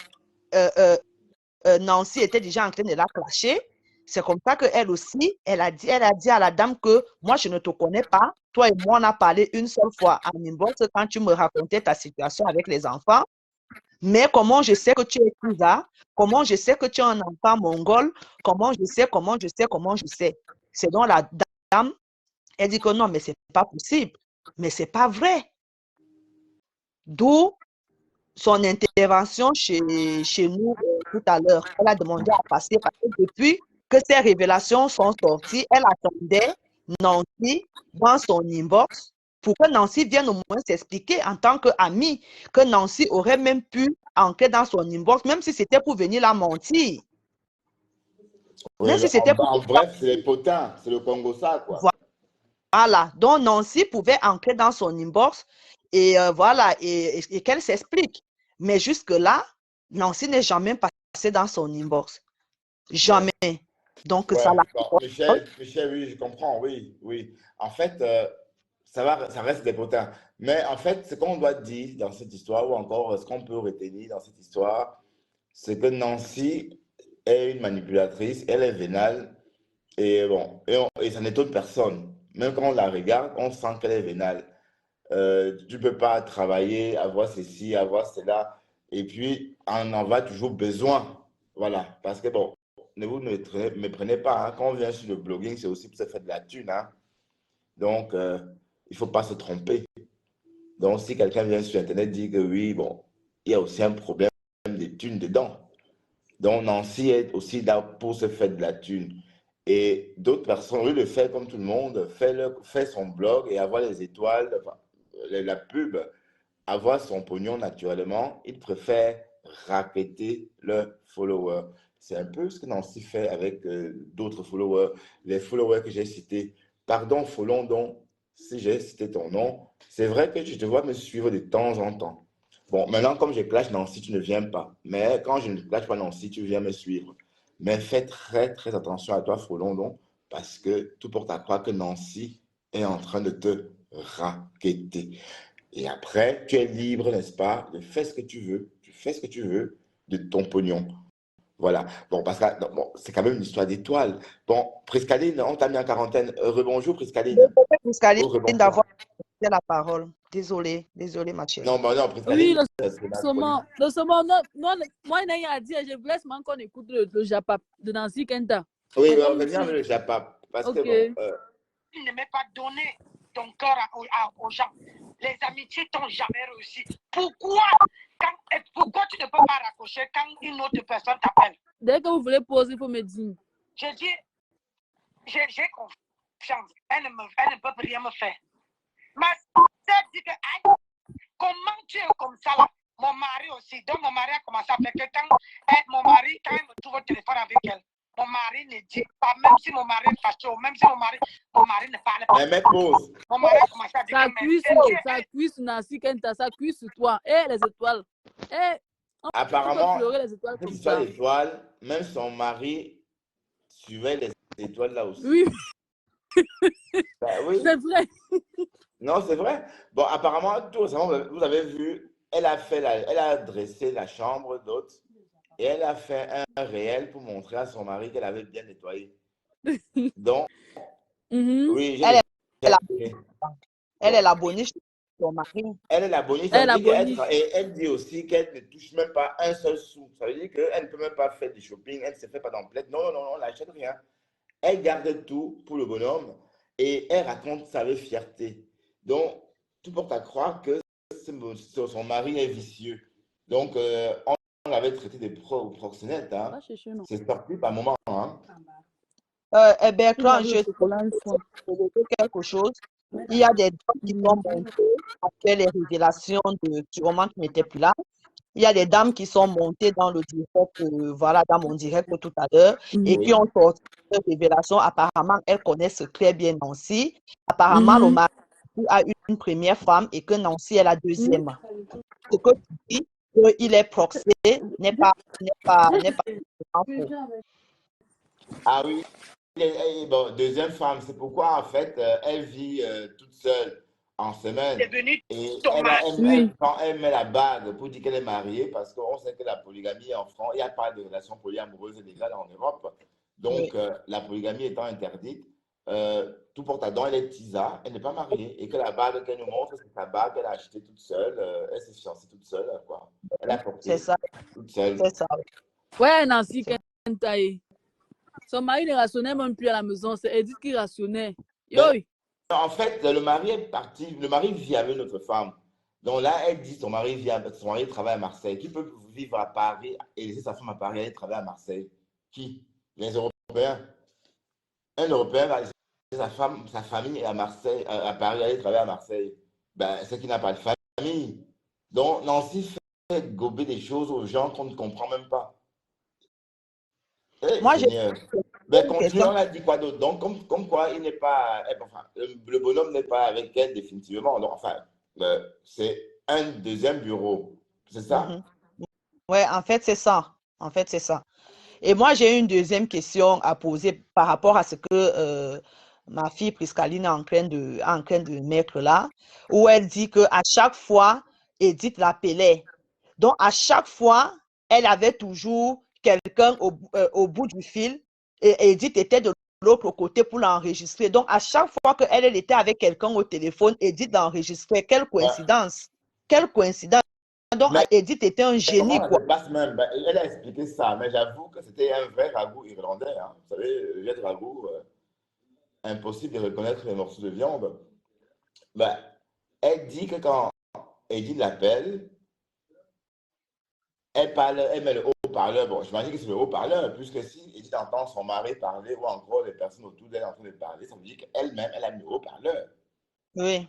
Nancy était déjà en train de la clasher. C'est comme ça qu'elle aussi, elle a dit à la dame que moi, je ne te connais pas. Toi et moi, on a parlé une seule fois en inbox quand tu me racontais ta situation avec les enfants. Mais comment je sais que tu es Kiza? Comment je sais que tu es un enfant mongol? Comment je sais? C'est donc la dame, elle dit que non, mais c'est pas possible. Mais c'est pas vrai. D'où son intervention chez nous tout à l'heure. Elle a demandé à passer parce que depuis que ces révélations sont sorties, elle attendait Nancy dans son inbox pour que Nancy vienne au moins s'expliquer en tant qu'amie, que Nancy aurait même pu entrer dans son inbox, même si c'était pour venir la mentir. Oui, même si c'était en bref, c'est les potins, c'est le Congo ça, quoi. Voilà, donc Nancy pouvait entrer dans son inbox et voilà, et qu'elle s'explique. Mais jusque-là, Nancy n'est jamais passée dans son inbox. Jamais. Donc, ouais, ça l'a... Bon, Michel, oui, je comprends, oui, oui. En fait, ça reste des potins. Mais en fait, ce qu'on doit dire dans cette histoire, ou encore ce qu'on peut retenir dans cette histoire, c'est que Nancy est une manipulatrice, elle est vénale, et bon, et ça n'étonne personne. Même quand on la regarde, on sent qu'elle est vénale. Tu ne peux pas travailler, avoir ceci, avoir cela, et puis on en va toujours besoin. Voilà, parce que bon, ne vous me prenez pas, hein. Quand on vient sur le blogging, c'est aussi pour se faire de la thune, hein. Donc, il ne faut pas se tromper. Donc, si quelqu'un vient sur Internet dire que oui, bon, il y a aussi un problème de thunes dedans. Donc, Nancy est aussi là pour se faire de la thune. Et d'autres personnes, au lieu de faire comme tout le monde, fait son blog et avoir les étoiles, enfin, la pub, avoir son pognon naturellement, ils préfèrent racketter leurs followers. C'est un peu ce que Nancy fait avec d'autres followers. Les followers que j'ai cités. Pardon, Folondon, si j'ai cité ton nom, c'est vrai que tu te vois me suivre de temps en temps. Bon, maintenant, comme je clash Nancy, tu ne viens pas. Mais quand je ne clash pas Nancy, tu viens me suivre. Mais fais très, très attention à toi, Folondon, parce que tout porte à croire que Nancy est en train de te racketter. Et après, tu es libre, n'est-ce pas, de faire ce que tu veux. Tu fais ce que tu veux de ton pognon. Voilà. Bon, parce que bon, c'est quand même une histoire d'étoiles. Bon, Priscaline, on t'a mis en quarantaine. Rebonjour, Priscaline. Priscaline, d'avoir la parole. Désolée, ma chérie. Non, non, Priscaline. Oui, le saumon, non, moi, il y a dit, je vous laisse qu'on écoute le Japap de Nancy Kenta. Oui, mais on revient avec le Japap. Parce que bon. Tu ne m'as pas donné ton cœur aux gens. Les amitiés t'ont jamais réussi. Pourquoi tu ne peux pas raccrocher quand une autre personne t'appelle? Dès que vous voulez poser, il faut me dire. Je dis, j'ai confiance. Elle ne peut rien me faire. Ma sœur dit que, comment tu es comme ça là? Mon mari aussi. Donc mon mari a commencé à faire que quand il me trouve au téléphone avec elle, mon mari mari ne dit pas, même si mon mari est fâché, même si mon mari ne parle pas. Mais pause. Mon mari a commencé à dire ça cuit sur Nancy Kenta, ça cuit sur toi. Eh, les étoiles. Eh, apparemment, les étoiles comme ça. Étoiles, même son mari suivait les étoiles là aussi. Oui. Ben, oui. C'est vrai. Non, c'est vrai. Bon, apparemment, tout récemment, vous avez vu, elle a dressé la chambre d'hôte et elle a fait un réel pour montrer à son mari qu'elle avait bien nettoyé. Donc, oui, elle est la boniche de son mari. Elle est la boniche. Et elle dit aussi qu'elle ne touche même pas un seul sou. Ça veut dire qu'elle ne peut même pas faire du shopping, elle ne se fait pas d'emplette. Non, elle n'achète rien. Elle garde tout pour le bonhomme et elle raconte sa fierté. Donc, tout porte à croire que son mari est vicieux. Donc, on l'avait traité de proxénète. Hein. C'est sorti par moment. Hein. Bertrand, je te dis quelque chose. Il y a des dames qui sont montées après les révélations de sûrement qui n'étaient plus là. Il y a des dames qui sont montées dans le direct, voilà, dans mon direct tout à l'heure, et qui ont sorti des révélations. Apparemment, elles connaissent très bien Nancy. Apparemment, le mari a une première femme et que Nancy est la deuxième. Ce que tu dis, qu'il est proxé, n'est pas faux. Ah oui. Bon, deuxième femme, c'est pourquoi en fait elle vit toute seule en semaine et quand elle met la bague pour dire qu'elle est mariée, parce qu'on sait que la polygamie en France, il n'y a pas de relation polyamoureuse légale en Europe, donc la polygamie étant interdite, tout porte à don, elle est tisa, elle n'est pas mariée et que la bague qu'elle nous montre, c'est sa bague qu'elle a achetée toute seule, elle s'est fiancée toute seule, quoi. Elle a porté toute seule. C'est ça. Ouais, Nancy Kentaï. Son mari ne rationnait même plus à la maison, c'est Edith qui rationnait. En fait, le mari est parti, le mari vit avec notre femme. Donc là, elle dit son mari travaille à Marseille. Qui peut vivre à Paris et laisser sa femme à Paris et aller travailler à Marseille? Qui? Les Européens. Un Européen va laisser sa famille à Marseille, à Paris, aller travailler à Marseille. Ben, c'est qu'il n'a pas de famille. Donc, Nancy fait gober des choses aux gens qu'on ne comprend même pas. Moi, ben, continuons, elle dit quoi d'autre? Donc, comme quoi, il n'est pas. Enfin, le bonhomme n'est pas avec elle définitivement. Donc, enfin, c'est un deuxième bureau. C'est ça? Ouais, en fait, c'est ça. Et moi, j'ai une deuxième question à poser par rapport à ce que ma fille Priscaline est en train de mettre là, où elle dit qu'à chaque fois, Edith l'appelait. Donc, à chaque fois, elle avait toujours quelqu'un au bout du fil et Edith était de l'autre côté pour l'enregistrer. Donc, à chaque fois qu'elle était avec quelqu'un au téléphone, Edith l'enregistrait. Quelle coïncidence! Quelle coïncidence! Donc, Edith était un génie, quoi. Elle a expliqué ça, mais j'avoue que c'était un vrai ragoût irlandais. Hein. Vous savez, le ragoût, impossible de reconnaître les morceaux de viande. Ben, elle dit que quand Edith l'appelle, elle met le haut-parleur. Bon, j'imagine que c'est le haut-parleur, puisque si Edith entend son mari parler ou encore les personnes autour d'elle en train de parler, ça veut dire qu'elle-même, elle a mis le haut-parleur. Oui.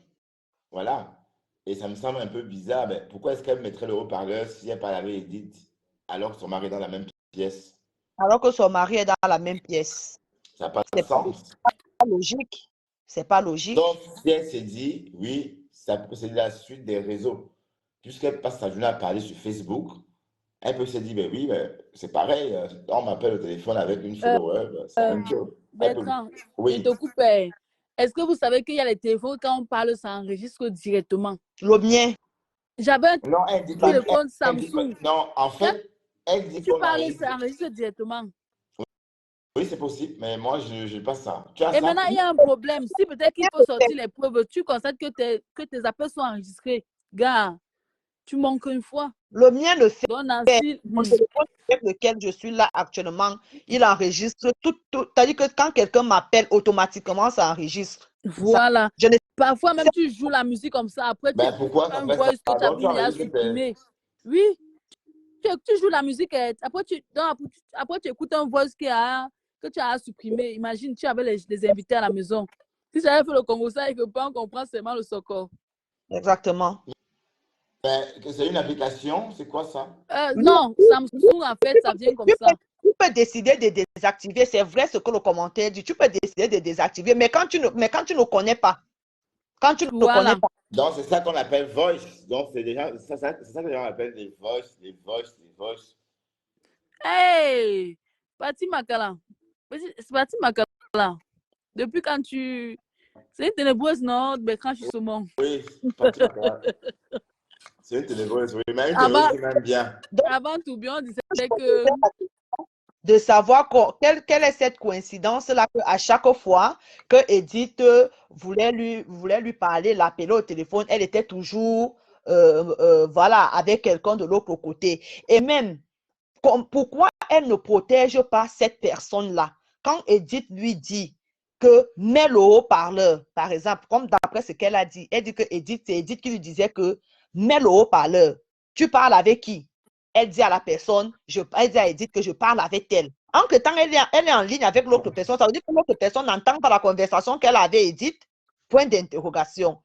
Voilà. Et ça me semble un peu bizarre. Mais pourquoi est-ce qu'elle mettrait le haut-parleur si elle parle avec Edith alors que son mari est dans la même pièce? Alors que son mari est dans la même pièce. Ça n'a pas de sens. C'est pas logique. C'est pas logique. Donc, si elle s'est dit, oui, c'est la suite des réseaux. Puisqu'elle passe sa journée à parler sur Facebook, elle peut se dire, ben oui, mais c'est pareil. On m'appelle au téléphone avec une follower. C'est la même chose. Bertrand, oui. Je te coupe. Est-ce que vous savez qu'il y a les téléphones, quand on parle, ça enregistre directement? Le mien. J'avais un téléphone Samsung. Non, en fait, elle dit qu'on enregistre. Ça enregistre directement. Oui, c'est possible, mais moi, je n'ai pas ça. Et maintenant, il y a un problème. Si peut-être qu'il faut sortir les preuves, tu constates que tes appels sont enregistrés. Gars, tu manques une fois. Le mien le fait. Nancy, mon téléphone avec lequel je suis là actuellement, il enregistre tout. C'est-à-dire que quand quelqu'un m'appelle, automatiquement, ça enregistre. Voilà. Parfois, même tu joues la musique comme ça. Après, tu pourquoi un voice que tu as vu, il a supprimé. Oui. Tu joues la musique. Après, tu écoutes un voice que tu as supprimé. Imagine, tu avais des invités à la maison. Si ça avait fait le Congo, ça, et que pas on comprend seulement le socor. Exactement. C'est une application, c'est quoi ça? Non, Samsung, en fait, ça vient comme ça. Tu peux décider de désactiver. C'est vrai ce que le commentaire dit. Tu peux décider de désactiver. Mais quand tu ne connais pas, quand tu ne connais pas. Donc, c'est ça qu'on appelle voice. Donc, c'est ça que les gens appellent des voice. Hey! Pati Makala. Pati Makala. Depuis quand tu... C'est une ténébreuse, non? Mais quand je suis saumon. Oui, Pati Makala. C'est une ténébreuse, oui. Mais une ténébreuse qui m'aime bien. Avant tout bien, on disait que... De savoir quelle est cette coïncidence-là, qu'à chaque fois que Edith voulait lui parler, l'appeler au téléphone, elle était toujours voilà, avec quelqu'un de l'autre côté. Et même, pourquoi elle ne protège pas cette personne-là? Quand Edith lui dit que mets le haut-parleur, par exemple, comme d'après ce qu'elle a dit, elle dit que c'est Edith qui lui disait que mets le haut-parleur. Tu parles avec qui? Elle dit à la personne, elle dit à Edith que je parle avec elle. En que temps, elle est en ligne avec l'autre personne, ça veut dire que l'autre personne n'entend pas la conversation qu'elle avait avec Edith. Point d'interrogation.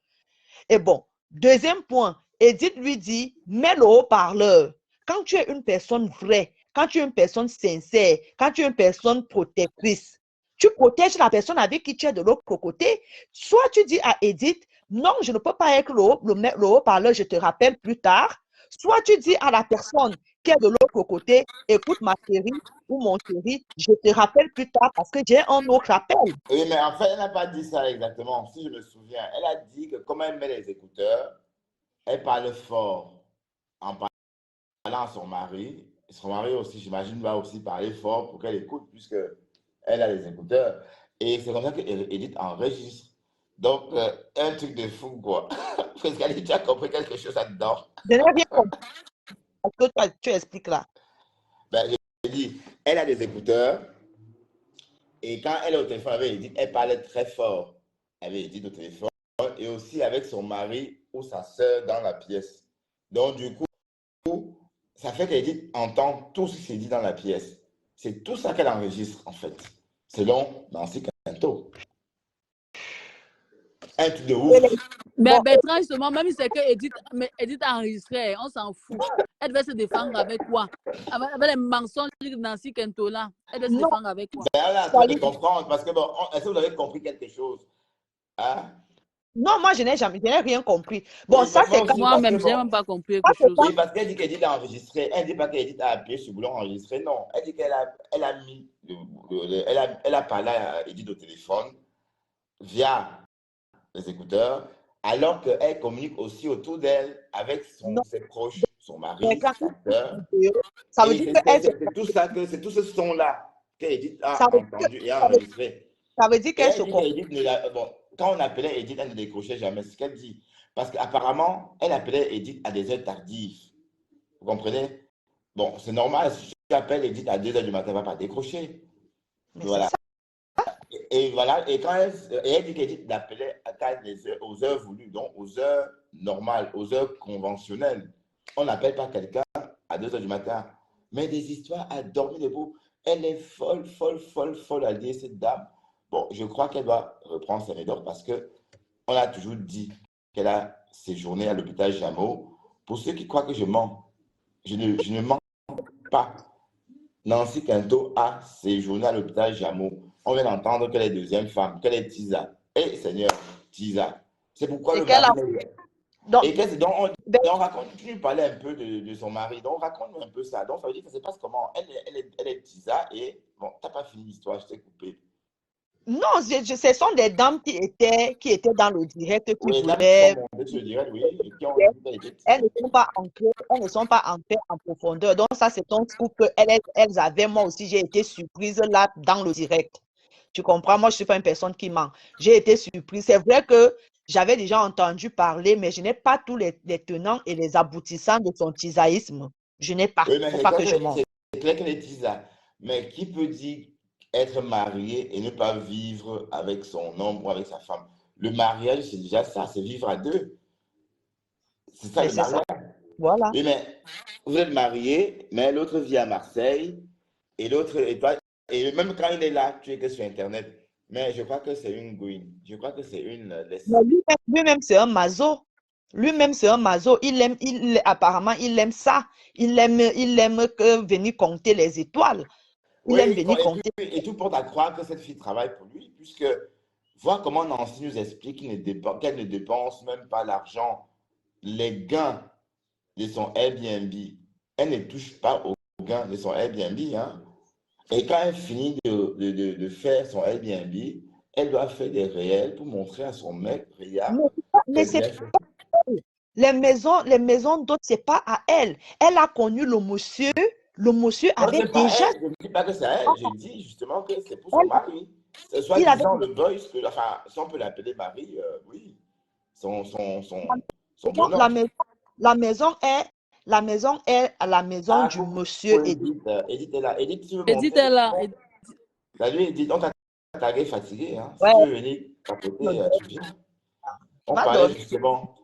Et bon, deuxième point, Edith lui dit, mets le haut-parleur. Quand tu es une personne vraie, quand tu es une personne sincère, quand tu es une personne protectrice, tu protèges la personne avec qui tu es de l'autre côté. Soit tu dis à Edith, non, je ne peux pas être le haut-parleur, je te rappelle plus tard. Soit tu dis à la personne qui est de l'autre côté, écoute ma chérie ou mon chéri, je te rappelle plus tard parce que j'ai un autre appel. Oui, mais en fait, elle n'a pas dit ça exactement, si je me souviens. Elle a dit que comme elle met les écouteurs, elle parle fort en parlant à son mari. Son mari aussi, j'imagine, va aussi parler fort pour qu'elle écoute puisque elle a les écouteurs. Et c'est comme ça qu'Edith enregistre. Donc, un truc de fou, quoi. Parce qu'elle a déjà compris quelque chose là-dedans. Je n'ai rien compris. Est-ce que tu expliques là? Ben, je dis, elle a des écouteurs et quand elle est au téléphone avec Edith, elle parle très fort avec Edith au téléphone et aussi avec son mari ou sa soeur dans la pièce. Donc, du coup, ça fait qu'Edith entend tout ce qui s'est dit dans la pièce. C'est tout ça qu'elle enregistre, en fait, selon Nancy Quinto. Un truc de ouf. Mais Bertrand, justement, même si c'est que Edith a enregistré, on s'en fout. Elle devait se défendre avec quoi? Avec les mensonges de Nancy Quinto là. Elle devait se défendre avec quoi? Ben, elle est en train de comprendre parce que, bon, est-ce que vous avez compris quelque chose? Hein? Non, moi, je n'ai rien compris. Bon, oui, ça, c'est comme moi-même, je n'ai même pas compris quelque chose. Oui, parce qu'elle dit qu'Edith a enregistré. Elle ne dit pas qu'Edith a appuyé sur le bouton enregistrer. Non, elle dit qu'elle a parlé à Edith au téléphone via les écouteurs, alors qu'elle communique aussi autour d'elle avec ses proches, son mari, sa soeur. Ça veut dire que c'est tout ce son-là qu'Edith a entendu et a enregistré. Ça veut dire qu'elle se comprend. Quand on appelait Edith, elle ne décrochait jamais. C'est ce qu'elle dit. Parce qu'apparemment, elle appelait Edith à des heures tardives. Vous comprenez? Bon, c'est normal. Si tu appelles Edith à 2 heures du matin, elle ne va pas décrocher. Voilà. Et voilà. Et quand elle dit qu'Edith l'appelait aux heures voulues, donc aux heures normales, aux heures conventionnelles. On n'appelle pas quelqu'un à 2 heures du matin. Mais des histoires à dormir debout. Elle est folle à dire, cette dame. Bon, je crois qu'elle doit reprendre ses médocs parce qu'on a toujours dit qu'elle a séjourné à l'hôpital Jameau. Pour ceux qui croient que je mens, je ne mens pas. Nancy Quinto a séjourné à l'hôpital Jameau. On vient d'entendre qu'elle est deuxième femme, qu'elle est Tisa. Eh Seigneur, Tisa. C'est pourquoi le mari... Donc, on raconte, tu nous parlais un peu de son mari, donc raconte-nous un peu ça. Donc, ça veut dire que ça se passe comment? Elle est Tisa et bon, tu n'as pas fini l'histoire, je t'ai coupé. Non, ce sont des dames qui étaient dans le direct, qui voulaient... Elles ne sont pas entrées en profondeur. Donc, ça, c'est un scoop qu'elles avaient. Moi aussi, j'ai été surprise là dans le direct. Tu comprends? Moi, je ne suis pas une personne qui ment. J'ai été surprise. C'est vrai que j'avais déjà entendu parler, mais je n'ai pas tous les tenants et les aboutissants de son tisaïsme. Je n'ai pas. Oui, mais faut pas que je mente. C'est clair qu'elle est tisa. Mais qui peut dire être marié et ne pas vivre avec son homme ou avec sa femme? Le mariage, c'est déjà ça, c'est vivre à deux. C'est ça le mariage. Voilà. Oui, mais vous êtes mariés, mais l'autre vit à Marseille et l'autre, et même quand il est là, tu es que sur Internet. Mais je crois que c'est une gouine. Je crois que c'est une... Lui-même, c'est un maso. Lui-même, c'est un maso. Apparemment, il aime ça. Il aime que venir compter les étoiles. il aime venir et compter. et tout porte à croire que cette fille travaille pour lui, puisque vois comment Nancy nous explique qu'elle ne dépense même pas l'argent, les gains de son Airbnb. Elle ne touche pas aux gains de son Airbnb. Hein. Et quand elle finit de faire son Airbnb, elle doit faire des réels pour montrer à son mec, regarde, Mais c'est les maisons d'autres, c'est pas à elle. Elle a connu le monsieur avait déjà... Je ne dis pas que c'est à elle, je dis justement que c'est pour son mari. C'est soi-disant le boy, enfin, si on peut l'appeler mari, oui, son bonhomme. La maison est à la maison du monsieur Edith. Edith est là. Edith, tu veux Edith est là. Salut Edith, on t'a tagué fatigué. Hein. Ouais. Si tu veux venir tapoter, tu viens. On parlait justement,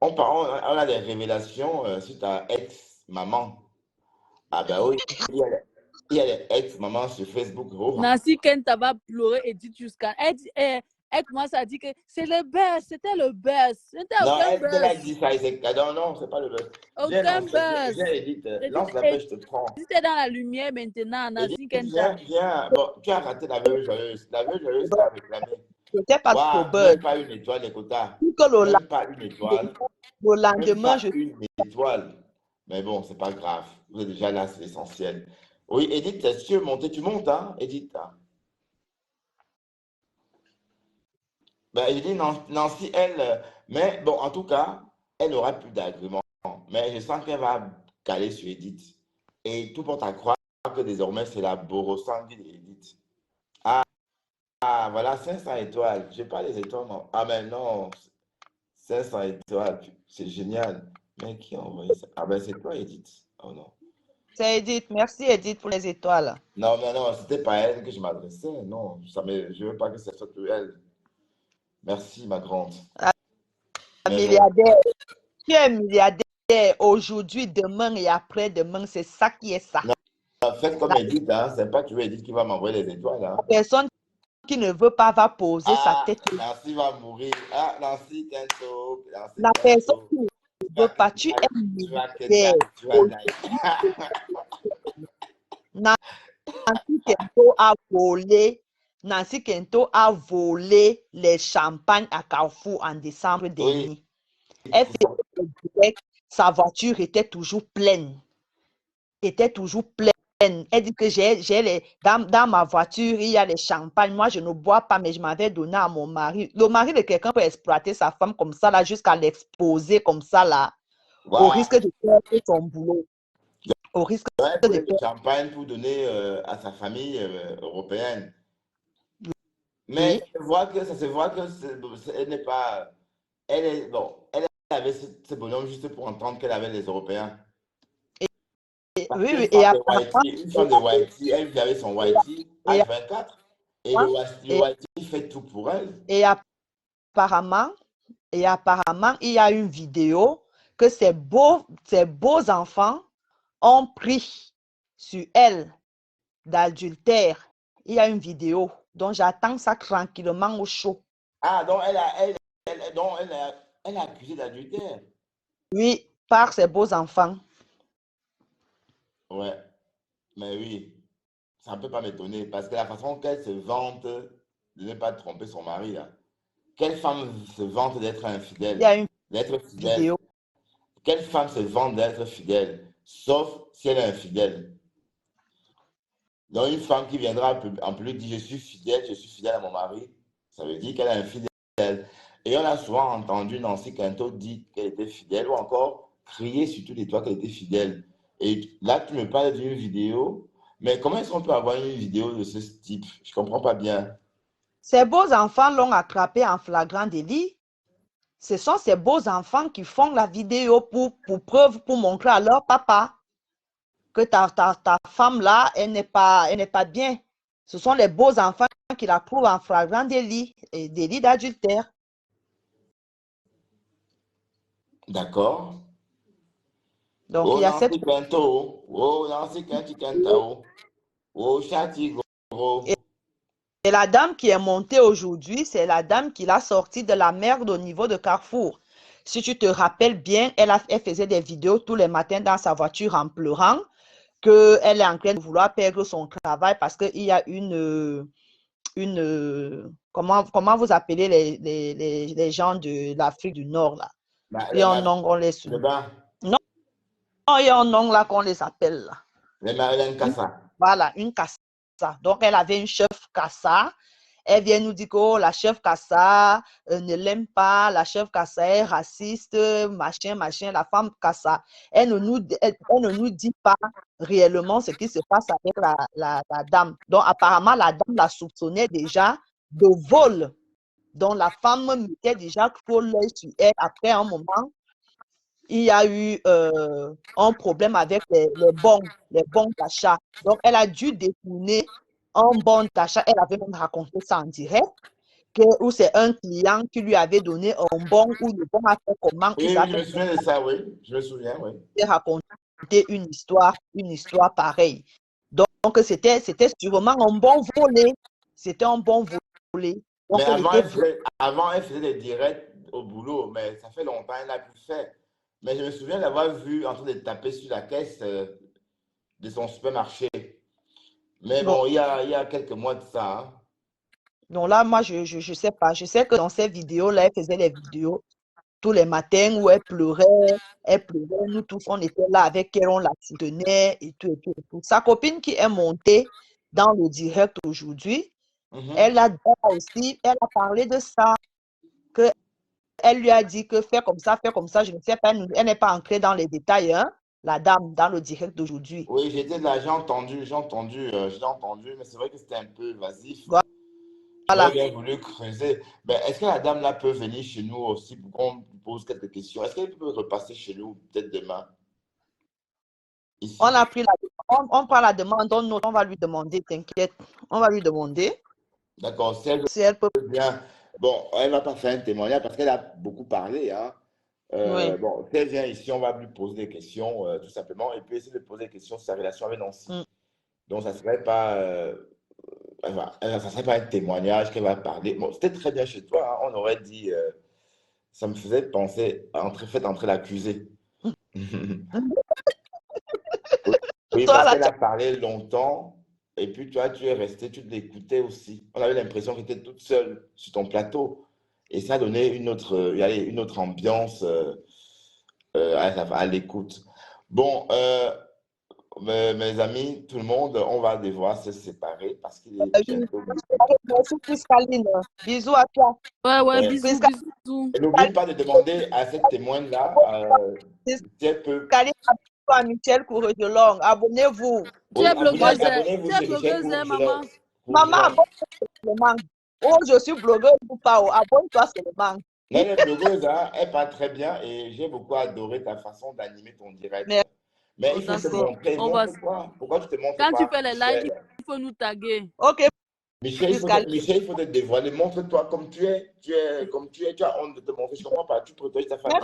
on a des révélations sur ta ex-maman. Ah ben oui, il y a des ex-mamans sur Facebook. Oh. Nancy Kenta va pleurer Edith jusqu'à... Elle commence à dire que c'est le buzz, c'était le buzz. Non, elle a dit ça. Non, c'est pas le buzz. Aucun buzz. Viens, Edith, lance la pêche, je te prends. Edith est dans la lumière maintenant, Nancy Kenta. Viens. Bon, tu as raté la veuve joyeuse. La veuve joyeuse t'a réclamé. C'était pas trop buzz. Même pas une étoile, Écouta. Même pas une étoile. Le lendemain, une étoile. Mais bon, c'est pas grave. Vous êtes déjà là, c'est essentiel. Oui, Edith, si tu veux monter, tu montes, hein, Edith. Ben, je dis Nancy, elle, mais bon, en tout cas, elle n'aura plus d'agrément. Mais je sens qu'elle va caler sur Edith. Et tout porte à croire que désormais, c'est la Borosangui d'Edith. Voilà, 500 étoiles. Je n'ai pas les étoiles, non. Ah, mais non, 500 étoiles, c'est génial. Mais qui a envoyé ça? Ah, ben c'est toi, Edith. Oh non. C'est Edith. Merci, Edith, pour les étoiles. Non, c'était pas à elle que je m'adressais. Non, je ne veux pas que ce soit elle. Merci, ma grande. Milliardaire. Tu es milliardaire aujourd'hui, demain et après-demain. C'est ça qui est ça. Non, faites comme Edith. Hein. C'est pas tu veux Edith qui va m'envoyer les étoiles. Hein. La personne qui ne veut pas va poser sa tête. Nancy va mourir. Nancy, Kento. La personne qui ne veut pas, tu es milliardaire. Nancy Kento a volé. Nancy Kento a volé les champagnes à Carrefour en décembre dernier. Elle faisait direct, sa voiture était toujours pleine. Elle dit que dans ma voiture, il y a les champagnes. Moi, je ne bois pas, mais je m'avais donné à mon mari. Le mari de quelqu'un peut exploiter sa femme comme ça, là, jusqu'à l'exposer comme ça, là, au risque de perdre son boulot. Au risque de perdre champagne pour donner à sa famille européenne. Mais ça se voit que elle n'est pas... Elle avait ce bonhomme juste pour entendre qu'elle avait les Européens. Oui, une femme de Whitey, elle avait son Whitey à 24. Et le Whitey fait tout pour elle. Et apparemment, il y a une vidéo que ces beaux enfants ont pris sur elle d'adultère. Il y a une vidéo. Donc, j'attends ça tranquillement au show. Donc elle a accusé d'adultère. Oui, par ses beaux enfants. Ouais, mais oui, ça ne peut pas m'étonner parce que la façon qu'elle se vante de ne pas tromper son mari, là. Quelle femme se vante d'être infidèle? Il y a une d'être fidèle. vidéo. Quelle femme se vante d'être fidèle, sauf si elle est infidèle? Donc, une femme qui viendra en public dire je suis fidèle à mon mari, ça veut dire qu'elle est infidèle. Et on a souvent entendu Nancy Kento dire qu'elle était fidèle ou encore crier sur tous les toits qu'elle était fidèle. Et là, tu me parles d'une vidéo, mais comment est-ce qu'on peut avoir une vidéo de ce type? Je ne comprends pas bien. Ces beaux enfants l'ont attrapé en flagrant délit. Ce sont ces beaux enfants qui font la vidéo pour preuve, pour montrer à leur papa que ta femme là, elle n'est pas bien. Ce sont les beaux enfants qui la trouvent en flagrant délit et délit d'adultère. D'accord. Donc, il y a cette... Et la dame qui est montée aujourd'hui, c'est la dame qui l'a sortie de la merde au niveau de Carrefour. Si tu te rappelles bien, elle faisait des vidéos tous les matins dans sa voiture en pleurant. qu'elle est en train de vouloir perdre son travail parce qu'il y a comment vous appelez les gens de l'Afrique du Nord là? Il y a un nom qu'on les non, il y a un nom là qu'on les appelle là. Les Marilyn Kassa. Voilà, une Kassa. Donc, elle avait une chef Kassa. Elle vient nous dire que oh, la chef Kassa ne l'aime pas, la chef Kassa est raciste, machin, la femme Kassa. Elle ne nous dit pas réellement ce qui se passe avec la dame. Donc, apparemment, la dame la soupçonnait déjà de vol. Donc, la femme mettait déjà trop l'œil sur elle. Après un moment, il y a eu un problème avec les bons d'achat. Donc, elle a dû détourner un bon d'achat. Elle avait même raconté ça en direct, où c'est un client qui lui avait donné un bon, où le bon a fait comment. Oui, je me souviens de ça, oui. Je me souviens, oui. Il a raconté une histoire pareille. Donc c'était sûrement un bon volé. C'était un bon volé. Donc, mais avant, elle faisait des directs au boulot, mais ça fait longtemps qu'elle n'a plus fait. Mais je me souviens l'avoir vu en train de taper sur la caisse de son supermarché. Mais bon, il y a quelques mois de ça. Hein. Donc là, moi, je ne sais pas. Je sais que dans ces vidéos-là, elle faisait les vidéos tous les matins où elle pleurait. Nous tous, on était là avec elle, on la soutenait et tout, et tout, et tout. Sa copine qui est montée dans le direct aujourd'hui, elle a parlé de ça. Elle lui a dit que fais comme ça, je ne sais pas, elle n'est pas entrée dans les détails, hein, la dame, dans le direct d'aujourd'hui. Oui, j'étais là, j'ai entendu, mais c'est vrai que c'était un peu évasif. Voilà. J'aurais bien voulu creuser. Mais est-ce que la dame là peut venir chez nous aussi pour qu'on lui pose quelques questions? Est-ce qu'elle peut repasser chez nous peut-être demain? Ici. On a pris on prend la demande, on va lui demander, t'inquiète, on va lui demander. D'accord, si elle peut bien. Bon, elle ne va pas faire un témoignage parce qu'elle a beaucoup parlé. Hein. Oui. Bon, si elle vient ici, on va lui poser des questions, tout simplement, et puis essayer de poser des questions sur sa relation avec Nancy. Donc, ça ne serait pas, ça serait pas un témoignage qu'elle va parler. Bon, c'était très bien chez toi, hein. On aurait dit, ça me faisait penser à entrer l'accusé. Oui, parce qu'elle a parlé longtemps. Et puis, toi, tu es resté, tu l'écoutais aussi. On avait l'impression que tu étais toute seule sur ton plateau. Et ça a donné une autre ambiance à l'écoute. Bon, mes amis, tout le monde, on va devoir se séparer parce qu'il est bientôt. Merci, Priscaline. Bisous à toi. Ouais, bisous. Et n'oublie pas de demander à cette témoigne-là si elle peut. À Michel Courregelong, abonnez-vous. Tu es blogueuse, maman. Maman, abonne-toi. Oh, je suis blogueuse ou pas, abonne-toi seulement. Non, elle est blogueuse, hein, elle parle très bien et j'ai beaucoup adoré ta façon d'animer ton direct. Mais il faut te montrer. Pourquoi tu te montres pas? Quand tu fais les lives, il faut nous taguer. Ok. Michel, il faut te dévoiler. Montre-toi comme tu es. Tu as honte de te montrer. Je ne comprends pas. Tu protèges ta famille.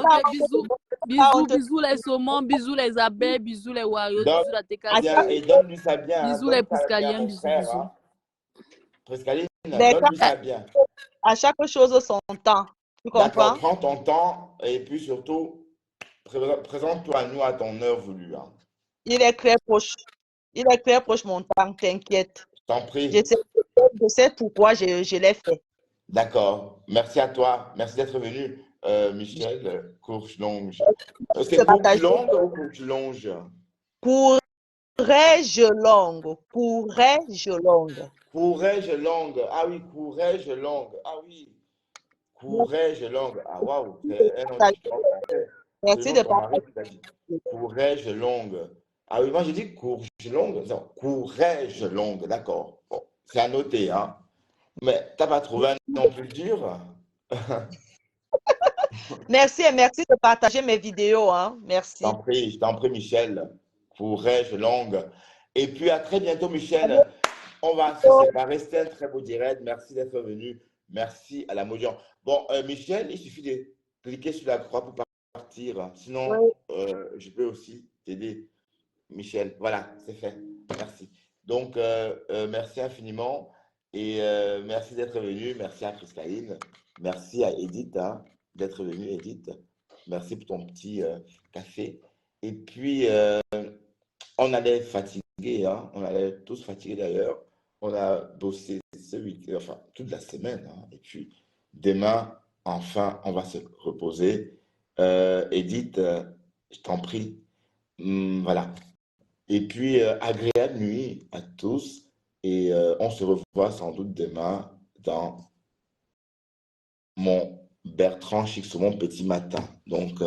Ok, bisous les saumons, bisous les abeilles, bisous les warriors, bisous la técasse. Et donne-lui ça bien. Bisous les Priscaliens, bisous. Priscaline, donne-lui ça bien. À chaque chose son temps. Tu comprends? Prends ton temps et puis surtout, présente-toi à nous à ton heure voulue. Hein. Il est très proche. Mon temps, t'inquiète. Je t'en prie. Je sais pourquoi je l'ai fait. D'accord. Merci à toi. Merci d'être venu, Michel Courgelonge. C'est Courgelonge ou Courgelonge? Courregelong. Courregelong. Ah oui, Courregelong. Ah oui. Courregelong. Ah waouh. Merci de partager. Courregelong. Ah oui, moi j'ai dit Courgelong. Non, Courregelong. D'accord. Bon, c'est à noter, hein. Mais tu n'as pas trouvé un nom plus dur? Merci de partager mes vidéos. Hein. Merci. Je t'en prie, Michel. Courregelong. Et puis à très bientôt, Michel. On va se séparer. C'était un très beau direct. Merci d'être venu. Merci à la Modian. Bon, Michel, il suffit de cliquer sur la croix pour partir. Sinon, je peux aussi t'aider. Michel, voilà, c'est fait. Merci. Donc, merci infiniment. Et merci d'être venu. Merci à Priscaline. Merci à Edith d'être venue, Edith. Merci pour ton petit café. Et puis, on allait fatiguer, hein, on allait tous fatigués d'ailleurs. On a bossé ce week-end, enfin toute la semaine, hein, et puis demain, enfin, on va se reposer. Edith, je t'en prie, voilà. Et puis, agréable nuit à tous, et on se revoit sans doute demain dans mon Bertrand Chic sur mon petit matin. Donc,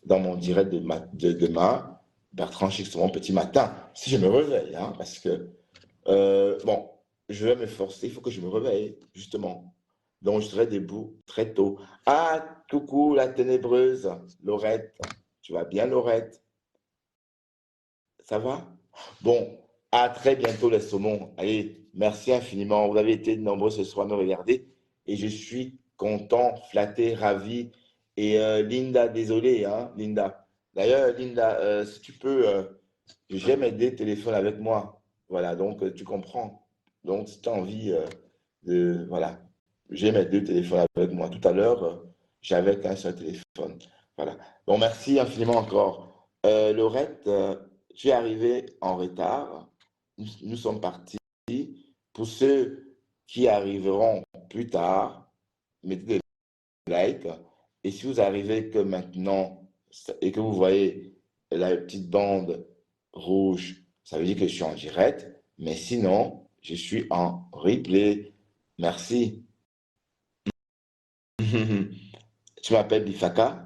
dans mon direct de demain, Bertrand Chic sur mon petit matin, si je me réveille, hein, parce que, bon, je vais me forcer, il faut que je me réveille, justement. Donc, je serai debout très tôt. Ah, coucou la ténébreuse, Laurette. Tu vas bien, Laurette? Ça va? Bon, à très bientôt les saumons. Allez, merci infiniment. Vous avez été nombreux ce soir à me regarder et je suis content, flatté, ravi. Et Linda, désolé, hein, Linda. D'ailleurs, Linda, si tu peux, j'ai mes deux téléphones avec moi. Voilà, donc tu comprends. Donc, si tu as envie de. Voilà, j'ai mes deux téléphones avec moi. Tout à l'heure, j'avais qu'un seul téléphone. Voilà. Bon, merci infiniment encore. Laurette, tu es arrivé en retard. Nous sommes partis. Pour ceux qui arriveront plus tard, mettez des likes. Et si vous arrivez que maintenant et que vous voyez la petite bande rouge, ça veut dire que je suis en direct. Mais sinon, je suis en replay. Merci. Tu m'appelles Bifaka?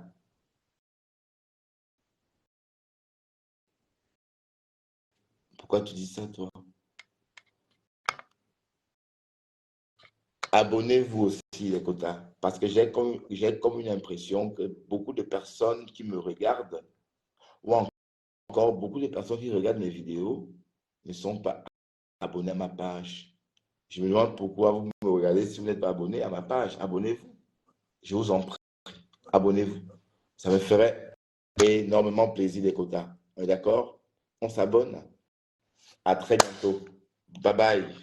Pourquoi tu dis ça, toi? Abonnez-vous aussi, les quotas, parce que j'ai comme une impression que beaucoup de personnes qui me regardent, ou encore beaucoup de personnes qui regardent mes vidéos, ne sont pas abonnés à ma page. Je me demande pourquoi vous me regardez si vous n'êtes pas abonné à ma page. Abonnez-vous. Je vous en prie, abonnez-vous. Ça me ferait énormément plaisir, les quotas. On est d'accord? On s'abonne. À très bientôt. Bye bye.